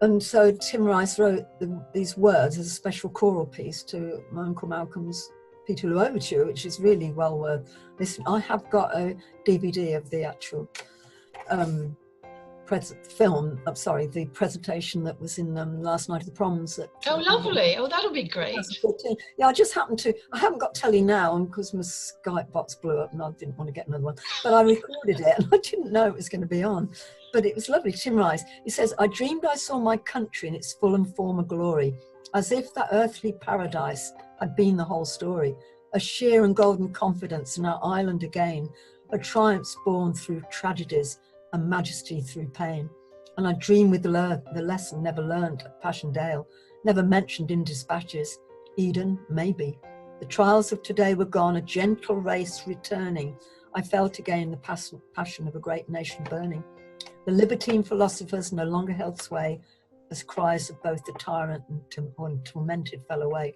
And so Tim Rice wrote these words as a special choral piece to my Uncle Malcolm's Peterloo Overture, which is really well worth listening. I have got a DVD of the actual the presentation that was in Last Night of the Proms. Oh, lovely. Oh, that'll be great. Yeah, I haven't got telly now because my Skype box blew up and I didn't want to get another one. But I recorded it and I didn't know it was going to be on. But it was lovely. Tim Rice, he says, I dreamed I saw my country in its full and former glory, as if that earthly paradise had been the whole story, a sheer and golden confidence in our island again, a triumphs born through tragedies, and majesty through pain. And I dream with the lesson never learnt at Passchendaele, never mentioned in dispatches. Eden, maybe. The trials of today were gone, a gentle race returning. I felt again the passion of a great nation burning. The libertine philosophers no longer held sway, as cries of both the tyrant and tormented fell away.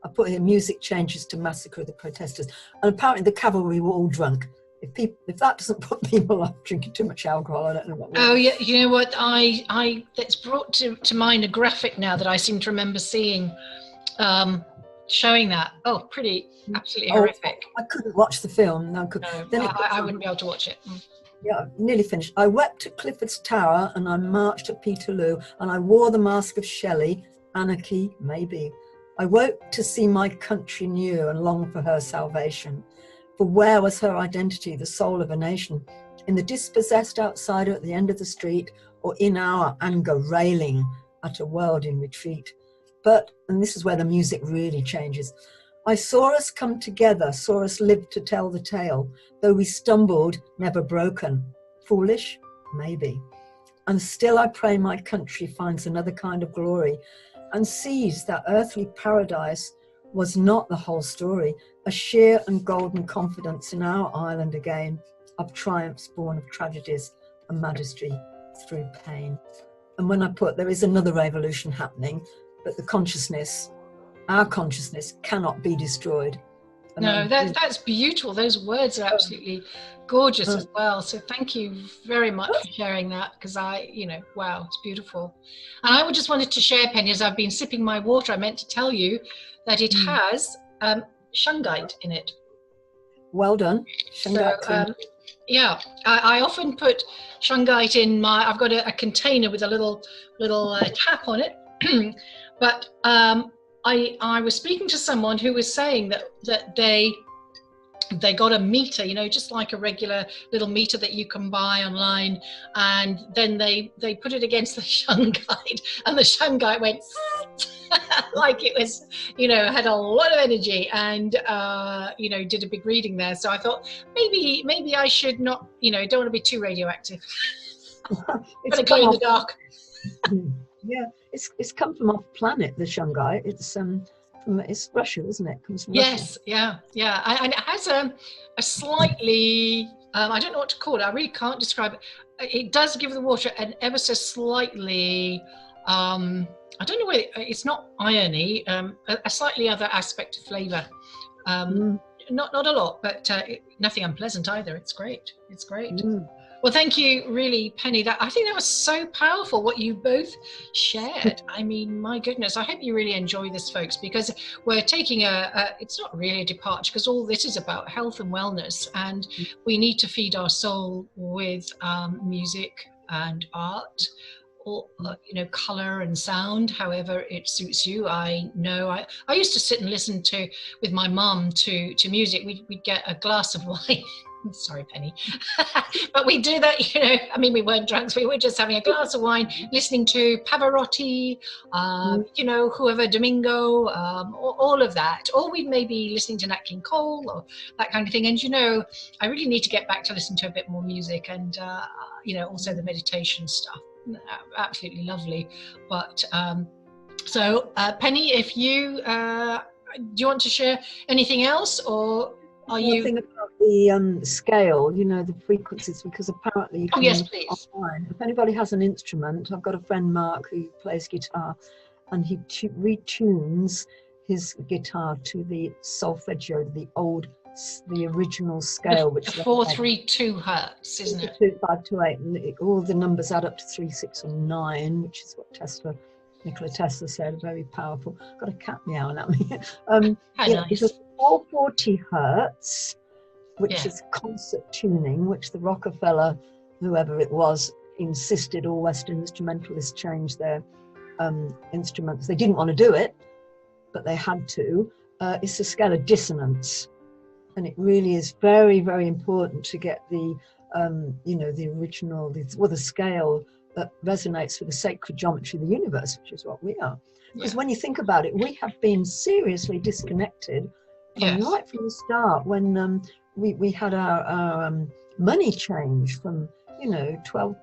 I put here music changes to massacre of the protesters. And apparently the cavalry were all drunk. If that doesn't put people off drinking too much alcohol, I don't know what will. Oh yeah, you know what? That's brought to mind a graphic now that I seem to remember seeing, showing that. Oh, pretty, absolutely horrific. I couldn't watch the film. No, I wouldn't be able to watch it. Yeah, nearly finished. I wept at Clifford's Tower and I marched at Peterloo and I wore the mask of Shelley. Anarchy, maybe. I woke to see my country new and long for her salvation. For where was her identity, the soul of a nation? In the dispossessed outsider at the end of the street, or in our anger railing at a world in retreat? But, and this is where the music really changes, I saw us come together, saw us live to tell the tale, though we stumbled, never broken. Foolish? Maybe. And still I pray my country finds another kind of glory and sees that earthly paradise was not the whole story, a sheer and golden confidence in our island again, of triumphs born of tragedies and majesty through pain. And when I put, there is another revolution happening, but the consciousness, our consciousness, cannot be destroyed. And no, that's beautiful. Those words are absolutely gorgeous as well. So thank you very much for sharing that, because wow, it's beautiful. And I just wanted to share, Penny, as I've been sipping my water, I meant to tell you that it has shungite in it. Well done. Shungite. So, yeah, I often put shungite in I've got a container with a little tap on it, but I was speaking to someone who was saying that they they got a meter, you know, just like a regular little meter that you can buy online, and then they put it against the shungite, and the shungite went like it was, you know, had a lot of energy, and you know, did a big reading there. So I thought maybe I should not, you know, don't want to be too radioactive. It's glow in the dark. Yeah, it's come from off planet, the shungite. It's Russia, isn't it? Comes from Yes, Russia. yeah, and it has a slightly, I don't know what to call it. I really can't describe it. It does give the water an ever so slightly, I don't know whether it's not irony, a slightly other aspect of flavour. Not a lot, but nothing unpleasant either. It's great. It's great. Well, thank you, really, Penny. I think that was so powerful what you both shared. I mean, my goodness, I hope you really enjoy this, folks, because we're taking it's not really a departure, because all this is about health and wellness, and we need to feed our soul with music and art, or you know, color and sound, however it suits you. I know I used to sit and listen with my mum to music. We'd get a glass of wine. Sorry, Penny. But we do that, you know, I mean, we weren't drunks, we were just having a glass of wine, listening to Pavarotti, you know, whoever, Domingo, all of that. Or we'd maybe listening to Nat King Cole or that kind of thing. And, you know, I really need to get back to listen to a bit more music, and, you know, also the meditation stuff. Absolutely lovely. But so, Penny, if you, do you want to share anything else, or are you... Thing about the scale, you know, the frequencies, because apparently you can... Oh, yes, please. Online. If anybody has an instrument, I've got a friend, Mark, who plays guitar, and he retunes his guitar to the solfeggio, the original scale, which 432 hertz, isn't it? 528, and all the numbers add up to 3, 6, or 9, which is what Nikola Tesla said. Very powerful. Got a cat meowing at me. Nice. It's 440 hertz, which is concert tuning, which the Rockefeller, whoever it was, insisted all Western instrumentalists change their instruments. They didn't want to do it, but they had to. It's a scale of dissonance, and it really is very, very important to get the, you know, the original, the scale that resonates with the sacred geometry of the universe, which is what we are. Because when you think about it, we have been seriously disconnected right from the start, when we had our money change from, you know, 12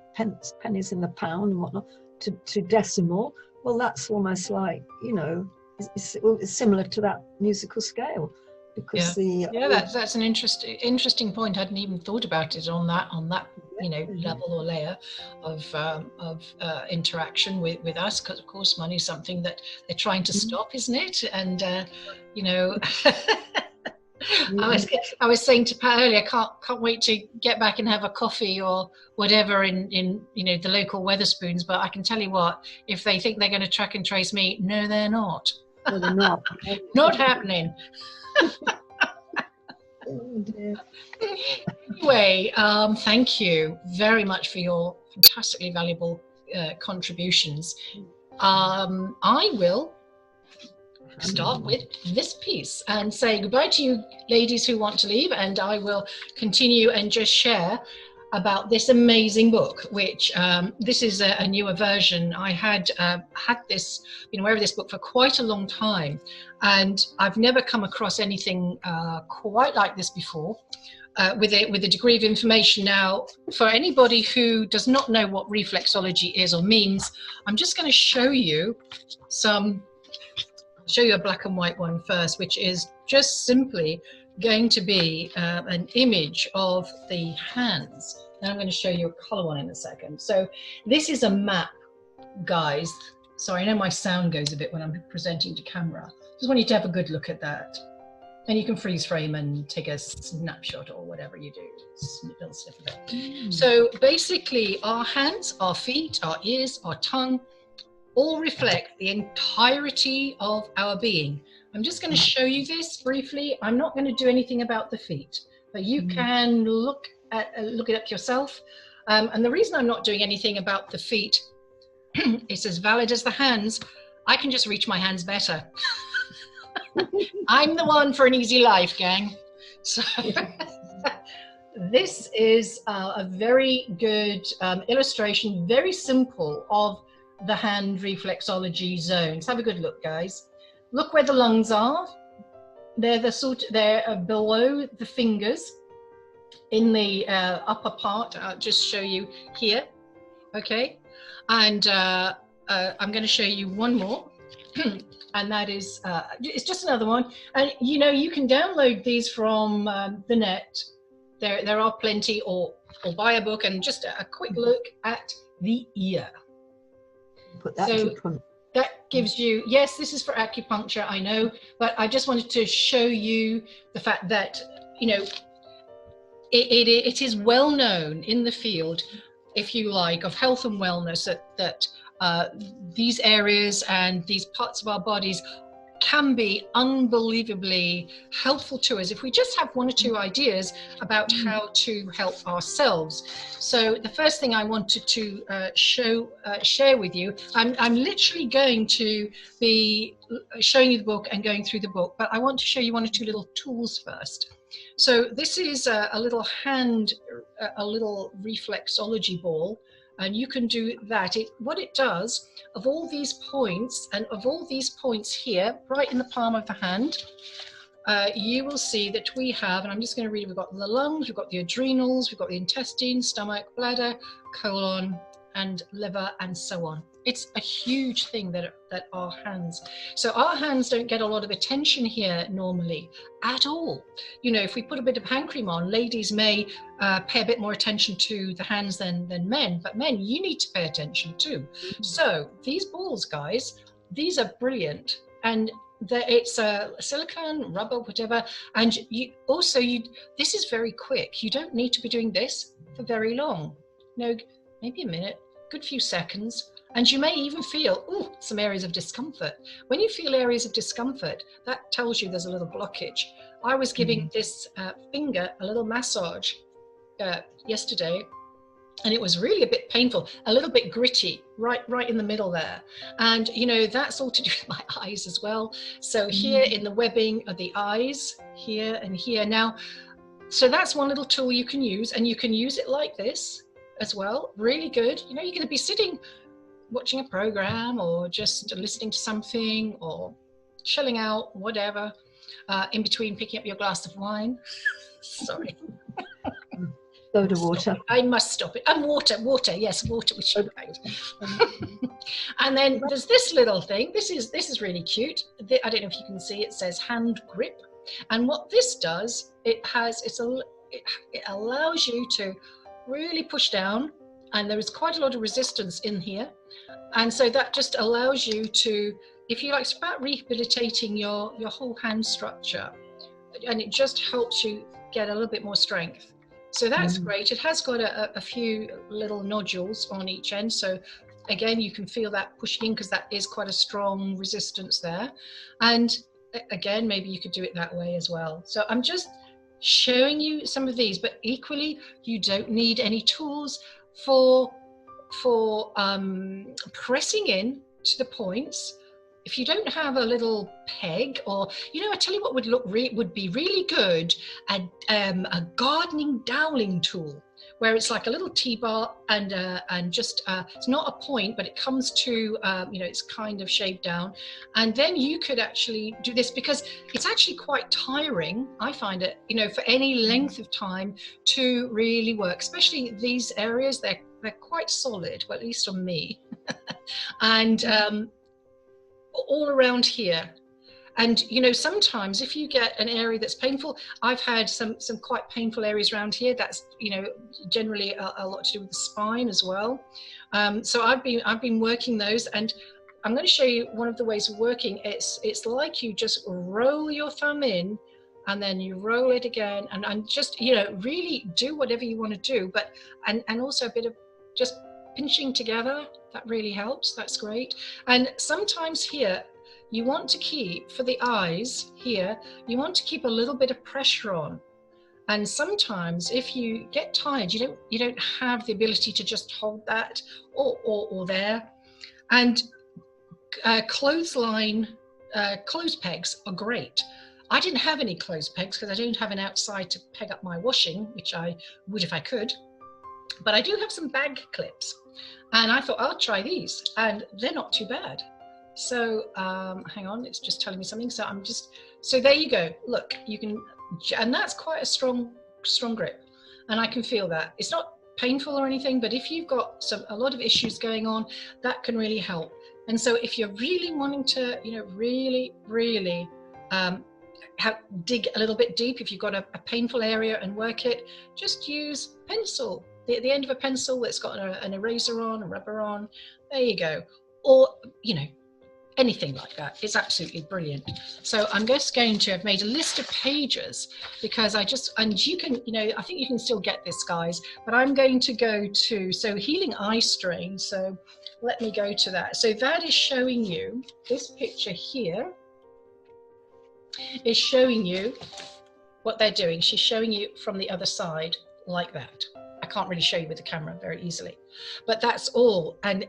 pennies in the pound and whatnot to decimal. Well, that's almost like, you know, it's similar to that musical scale, because that's an interesting point. I hadn't even thought about it on that you know, level or layer of interaction with us, because of course money is something that they're trying to stop, isn't it? And you know, I was saying to Pat earlier, can't wait to get back and have a coffee or whatever in you know, the local Wetherspoons. But I can tell you what, if they think they're going to track and trace me, no, they're not. No, they're not. Not happening. Oh dear. Anyway, thank you very much for your fantastically valuable contributions. I will start with this piece and say goodbye to you ladies who want to leave, and I will continue and just share about this amazing book, which this is a newer version. I had this, been aware of this book for quite a long time, and I've never come across anything quite like this before, with a degree of information. Now, for anybody who does not know what reflexology is or means, I'm just going to show you a black and white one first, which is just simply going to be an image of the hands. And I'm going to show you a color one in a second. So this is a map, guys. Sorry, I know my sound goes a bit when I'm presenting to camera. Just want you to have a good look at that. And you can freeze frame and take a snapshot or whatever you do. Little snip of it. So basically our hands, our feet, our ears, our tongue, all reflect the entirety of our being. I'm just going to show you this briefly. I'm not going to do anything about the feet, but you can look it up yourself. And the reason I'm not doing anything about the feet, it's as valid as the hands. I can just reach my hands better. I'm the one for an easy life, gang. So this is a very good illustration, very simple, of the hand reflexology zones. Have a good look, guys. Look where the lungs are. They're below the fingers in the upper part. I'll just show you here. Okay, and I'm going to show you one more. And that is, it's just another one. And you know, you can download these from the net. There are plenty, or buy a book and just a quick look at the ear. Put that So to print. that gives you, yes, this is for acupuncture, I know, but I just wanted to show you the fact that, you know, it is well known in the field, if you like, of health and wellness, that these areas and these parts of our bodies can be unbelievably helpful to us if we just have one or two ideas about how to help ourselves. So the first thing I wanted to share with you, I'm literally going to be showing you the book and going through the book, but I want to show you one or two little tools first. So this is a little reflexology ball, and you can do that. What it does, of all these points, and of all these points here, right in the palm of the hand, you will see that we have, and I'm just going to read, we've got the lungs, we've got the adrenals, we've got the intestines, stomach, bladder, colon, and liver, and so on. It's a huge thing that our hands, so our hands don't get a lot of attention here normally at all. You know, if we put a bit of hand cream on, ladies may pay a bit more attention to the hands than men, but men, you need to pay attention too. So these balls, guys, these are brilliant, and it's a silicone, rubber, whatever, and this is very quick. You don't need to be doing this for very long. No, maybe a minute, good few seconds. And you may even feel some areas of discomfort. When you feel areas of discomfort, that tells you there's a little blockage. I was giving this finger a little massage yesterday, and it was really a bit painful, a little bit gritty, right in the middle there. And you know, that's all to do with my eyes as well. So here in the webbing of the eyes, here and here. Now, so that's one little tool you can use, and you can use it like this as well. Really good. You know, you're going to be sitting watching a program, or just listening to something, or chilling out, whatever, in between picking up your glass of wine. Sorry. Soda water. I must stop it. And water, yes, water with sugar. And then there's this little thing. This is really cute. I don't know if you can see, it says hand grip. And what this does, it allows you to really push down, and there is quite a lot of resistance in here. And so that just allows you to, if you like, it's about rehabilitating your whole hand structure, and it just helps you get a little bit more strength. So that's great. It has got a few little nodules on each end. So again, you can feel that pushing in, because that is quite a strong resistance there. And again, maybe you could do it that way as well. So I'm just showing you some of these, but equally, you don't need any tools for pressing in to the points. If you don't have a little peg, or, you know, I tell you what would be really good, a gardening doweling tool, where it's like a little T-bar, and just it's not a point, but it comes to you know, it's kind of shaved down, and then you could actually do this, because it's actually quite tiring. I find it, you know, for any length of time to really work, especially these areas. They're quite solid, well, at least on me, and all around here. And you know, sometimes if you get an area that's painful, I've had some quite painful areas around here. That's, you know, generally a lot to do with the spine as well. So I've been working those, and I'm going to show you one of the ways of working. It's like you just roll your thumb in, and then you roll it again, and just, you know, really do whatever you want to do, but and also a bit of just pinching together. That really helps. That's great. And sometimes here, you want to keep, for the eyes here, you want to keep a little bit of pressure on. And sometimes if you get tired, you don't have the ability to just hold that or there. And clothes pegs are great. I didn't have any clothes pegs because I don't have an outside to peg up my washing, which I would if I could. But I do have some bag clips, and I thought I'll try these, and they're not too bad. So hang on, it's just telling me something. So there you go. Look, you can, and that's quite a strong grip, and I can feel that. It's not painful or anything, but if you've got a lot of issues going on, that can really help. And so if you're really wanting to, you know, really dig a little bit deep, if you've got a painful area and work it, just use pencil, the end of a pencil that's got an eraser on, a rubber on, there you go. Or, you know, anything like that. It's absolutely brilliant. So I'm just going to, I've made a list of pages because and you can, you know, I think you can still get this, guys, but I'm going to go to, so healing eye strain. So let me go to that. So that is showing you, this picture here is showing you what they're doing. She's showing you from the other side like that. I can't really show you with the camera very easily, but that's all. And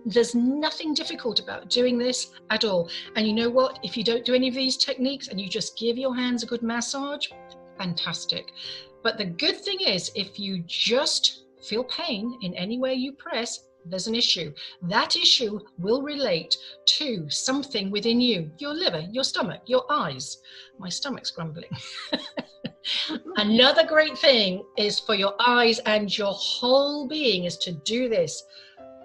there's nothing difficult about doing this at all. And you know what? If you don't do any of these techniques and you just give your hands a good massage, fantastic. But the good thing is, if you just feel pain in any way you press, there's an issue. That issue will relate to something within you, your liver, your stomach, your eyes. My stomach's grumbling. Another great thing is for your eyes and your whole being is to do this.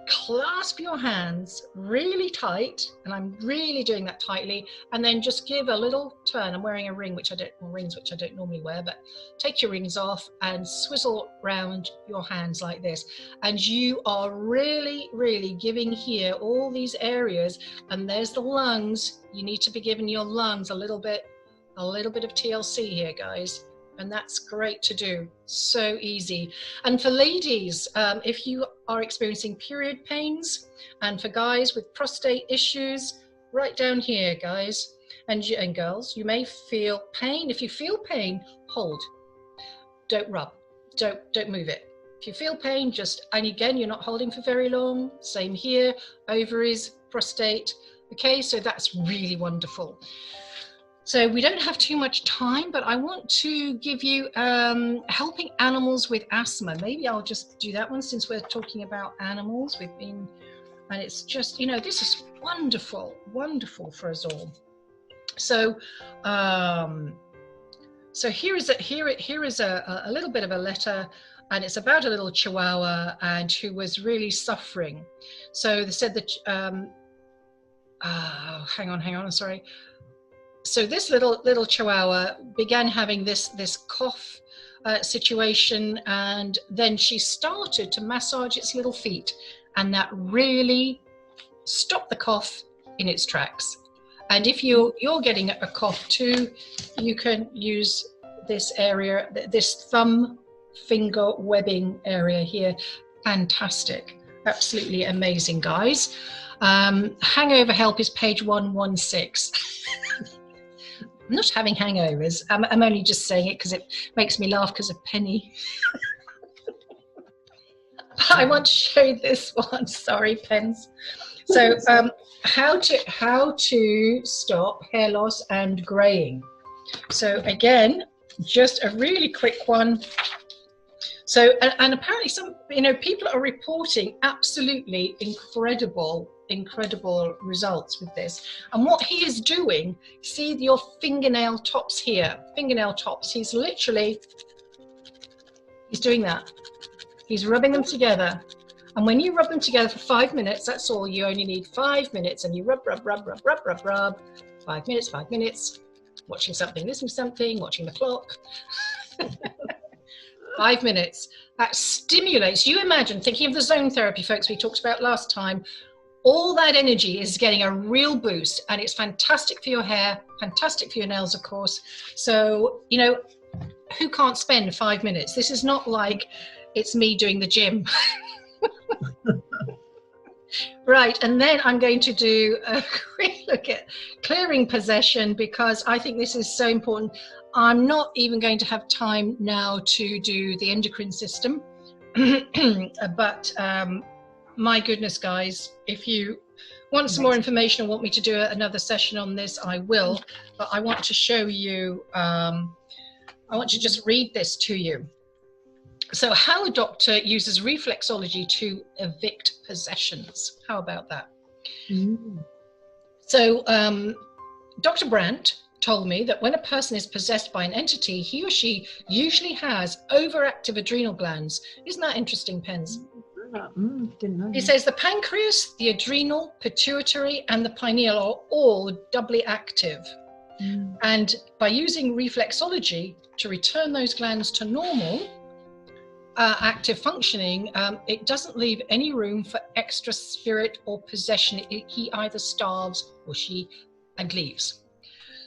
Clasp your hands really tight, and I'm really doing that tightly, and then just give a little turn. I'm wearing a ring, which I don't normally wear, but take your rings off and swizzle round your hands like this. And you are really giving here all these areas, and there's the lungs. You need to be giving your lungs a little bit of TLC here, guys. And that's great to do, so easy. And for ladies, if you are experiencing period pains, and for guys with prostate issues, right down here, guys and girls, you may feel pain. If you feel pain, hold, don't rub, don't move it. If you feel pain, and again, you're not holding for very long. Same here, ovaries, prostate. Okay, so that's really wonderful. So we don't have too much time, but I want to give you helping animals with asthma. Maybe I'll just do that one since we're talking about animals. And it's just, you know, this is wonderful for us all. So, so here is a little bit of a letter, and it's about a little Chihuahua and who was really suffering. So they said that, hang on, sorry. So this little Chihuahua began having this cough situation, and then she started to massage its little feet, and that really stopped the cough in its tracks. And if you're getting a cough too, you can use this area, this thumb finger webbing area here. Fantastic, absolutely amazing, guys. Hangover help is page 116. I'm not having hangovers. I'm only just saying it because it makes me laugh because of Penny. I want to show you this one. Sorry, pens. So how to stop hair loss and graying. So again, just a really quick one. So and apparently some, you know, people are reporting absolutely incredible results with this. And what he is doing, see your fingernail tops here, he's doing that. He's rubbing them together. And when you rub them together for 5 minutes, that's all, you only need 5 minutes, and you rub. 5 minutes, watching something, listening to something, watching the clock. 5 minutes. That stimulates, you imagine, thinking of the zone therapy, folks, we talked about last time, all that energy is getting a real boost, and it's fantastic for your hair, fantastic for your nails, of course. So, you know, who can't spend 5 minutes? This is not like it's me doing the gym. Right, and then I'm going to do a quick look at clearing possession, because I think this is so important. I'm not even going to have time now to do the endocrine system, but my goodness, guys, if you want some more information or want me to do another session on this, I will. But I want to show you, I want to just read this to you. So how a doctor uses reflexology to evict possessions. How about that? So Dr. Brandt told me that when a person is possessed by an entity, he or she usually has overactive adrenal glands. Isn't that interesting, Pens? Didn't know. He says the pancreas, the adrenal, pituitary, and the pineal are all doubly active. And by using reflexology to return those glands to normal, active functioning, it doesn't leave any room for extra spirit or possession. He either starves or she and leaves.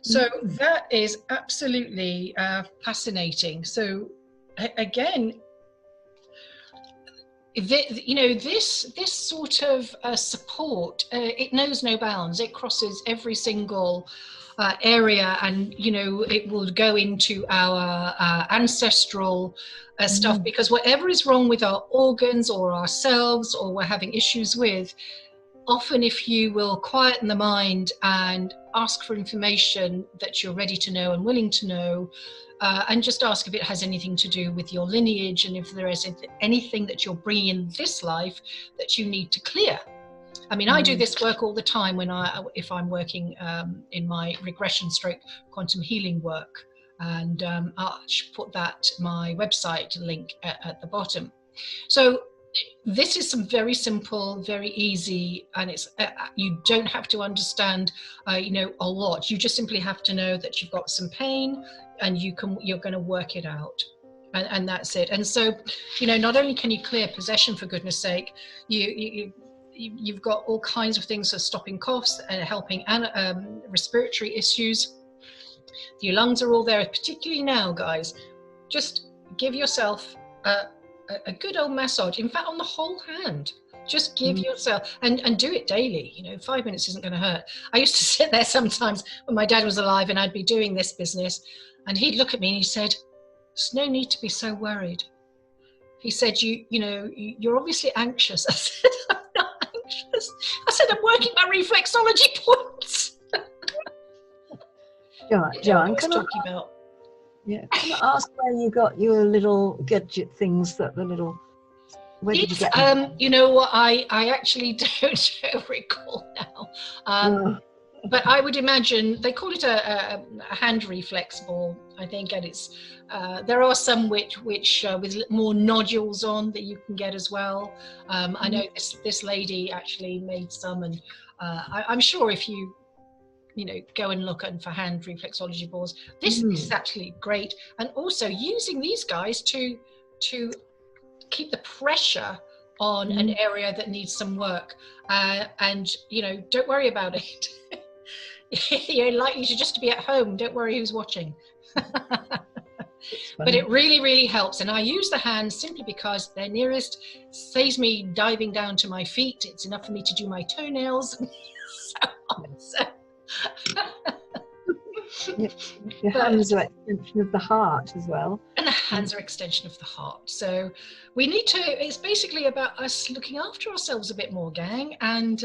So that is absolutely fascinating. So again, this sort of support, it knows no bounds. It crosses every single area, and it will go into our ancestral stuff, because whatever is wrong with our organs or ourselves, or we're having issues with, often if you will quieten the mind and ask for information that you're ready to know and willing to know, and just ask if it has anything to do with your lineage, and if there is anything that you're bringing in this life that you need to clear. I mean, I do this work all the time if I'm working in my regression stroke quantum healing work, and I'll put my website link at the bottom. So this is some very simple, very easy, and it's you don't have to understand a lot. You just simply have to know that you've got some pain, and you're going to work it out, and that's it. And so not only can you clear possession, for goodness sake, you've got all kinds of things for stopping coughs and helping respiratory issues. Your lungs are all there, particularly now, guys. Just give yourself a good old massage, in fact on the whole hand. Just give yourself, and do it daily. 5 minutes isn't going to hurt. I used to sit there sometimes when my dad was alive, and I'd be doing this business, and he'd look at me and he said, "There's no need to be so worried." He said, you're obviously anxious. I said, "I'm not anxious." I said, "I'm working my reflexology points." Joanne, can I ask where you got your little gadget things, where did you get them? You know what, I actually don't recall now. But I would imagine they call it a hand reflex ball, I think, and it's there are some which with more nodules on that you can get as well. I know this lady actually made some, and I'm sure if you go and look for hand reflexology balls, this is actually great. And also using these guys to keep the pressure on an area that needs some work, and don't worry about it. You're likely to just be at home, don't worry who's watching. But it really, really helps, and I use the hands simply because they're nearest, saves me diving down to my feet. It's enough for me to do my toenails. Your hands are extension of the heart as well, and the hands are extension of the heart. So we need to, it's basically about us looking after ourselves a bit more, gang. And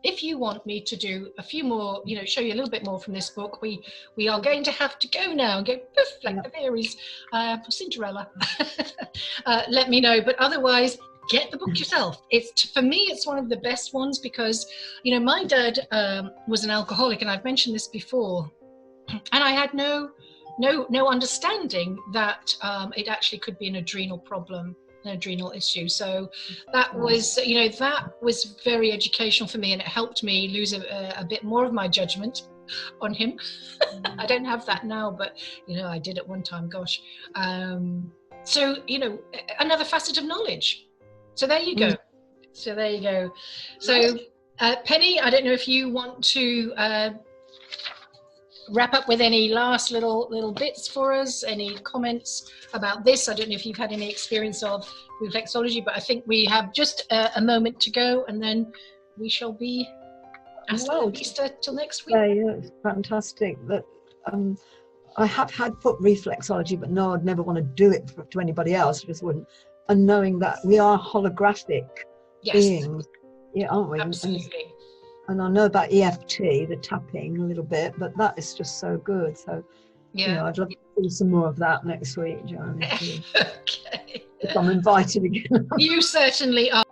if you want me to do a few more, show you a little bit more from this book, we are going to have to go now and go poof like the fairies, Cinderella. Let me know, but otherwise get the book yourself. For me, it's one of the best ones because, my dad was an alcoholic, and I've mentioned this before, and I had no understanding that it actually could be an adrenal problem, an adrenal issue. So that was, that was very educational for me, and it helped me lose a bit more of my judgment on him. I don't have that now, but I did at one time, gosh. So another facet of knowledge. So there you go. So Penny, I don't know if you want to wrap up with any last little bits for us, any comments about this. I don't know if you've had any experience of reflexology, but I think we have just a moment to go, and then we shall be hasta vista till next week. Yeah, it's fantastic. That I have had foot reflexology, but no, I'd never want to do it to anybody else. I just wouldn't. And knowing that we are holographic beings, Yeah, aren't we? Absolutely. And I know about EFT, the tapping a little bit, but that is just so good. So, Yeah. you know, I'd love to see some more of that next week, Joanna, Okay. if I'm invited again. You certainly are.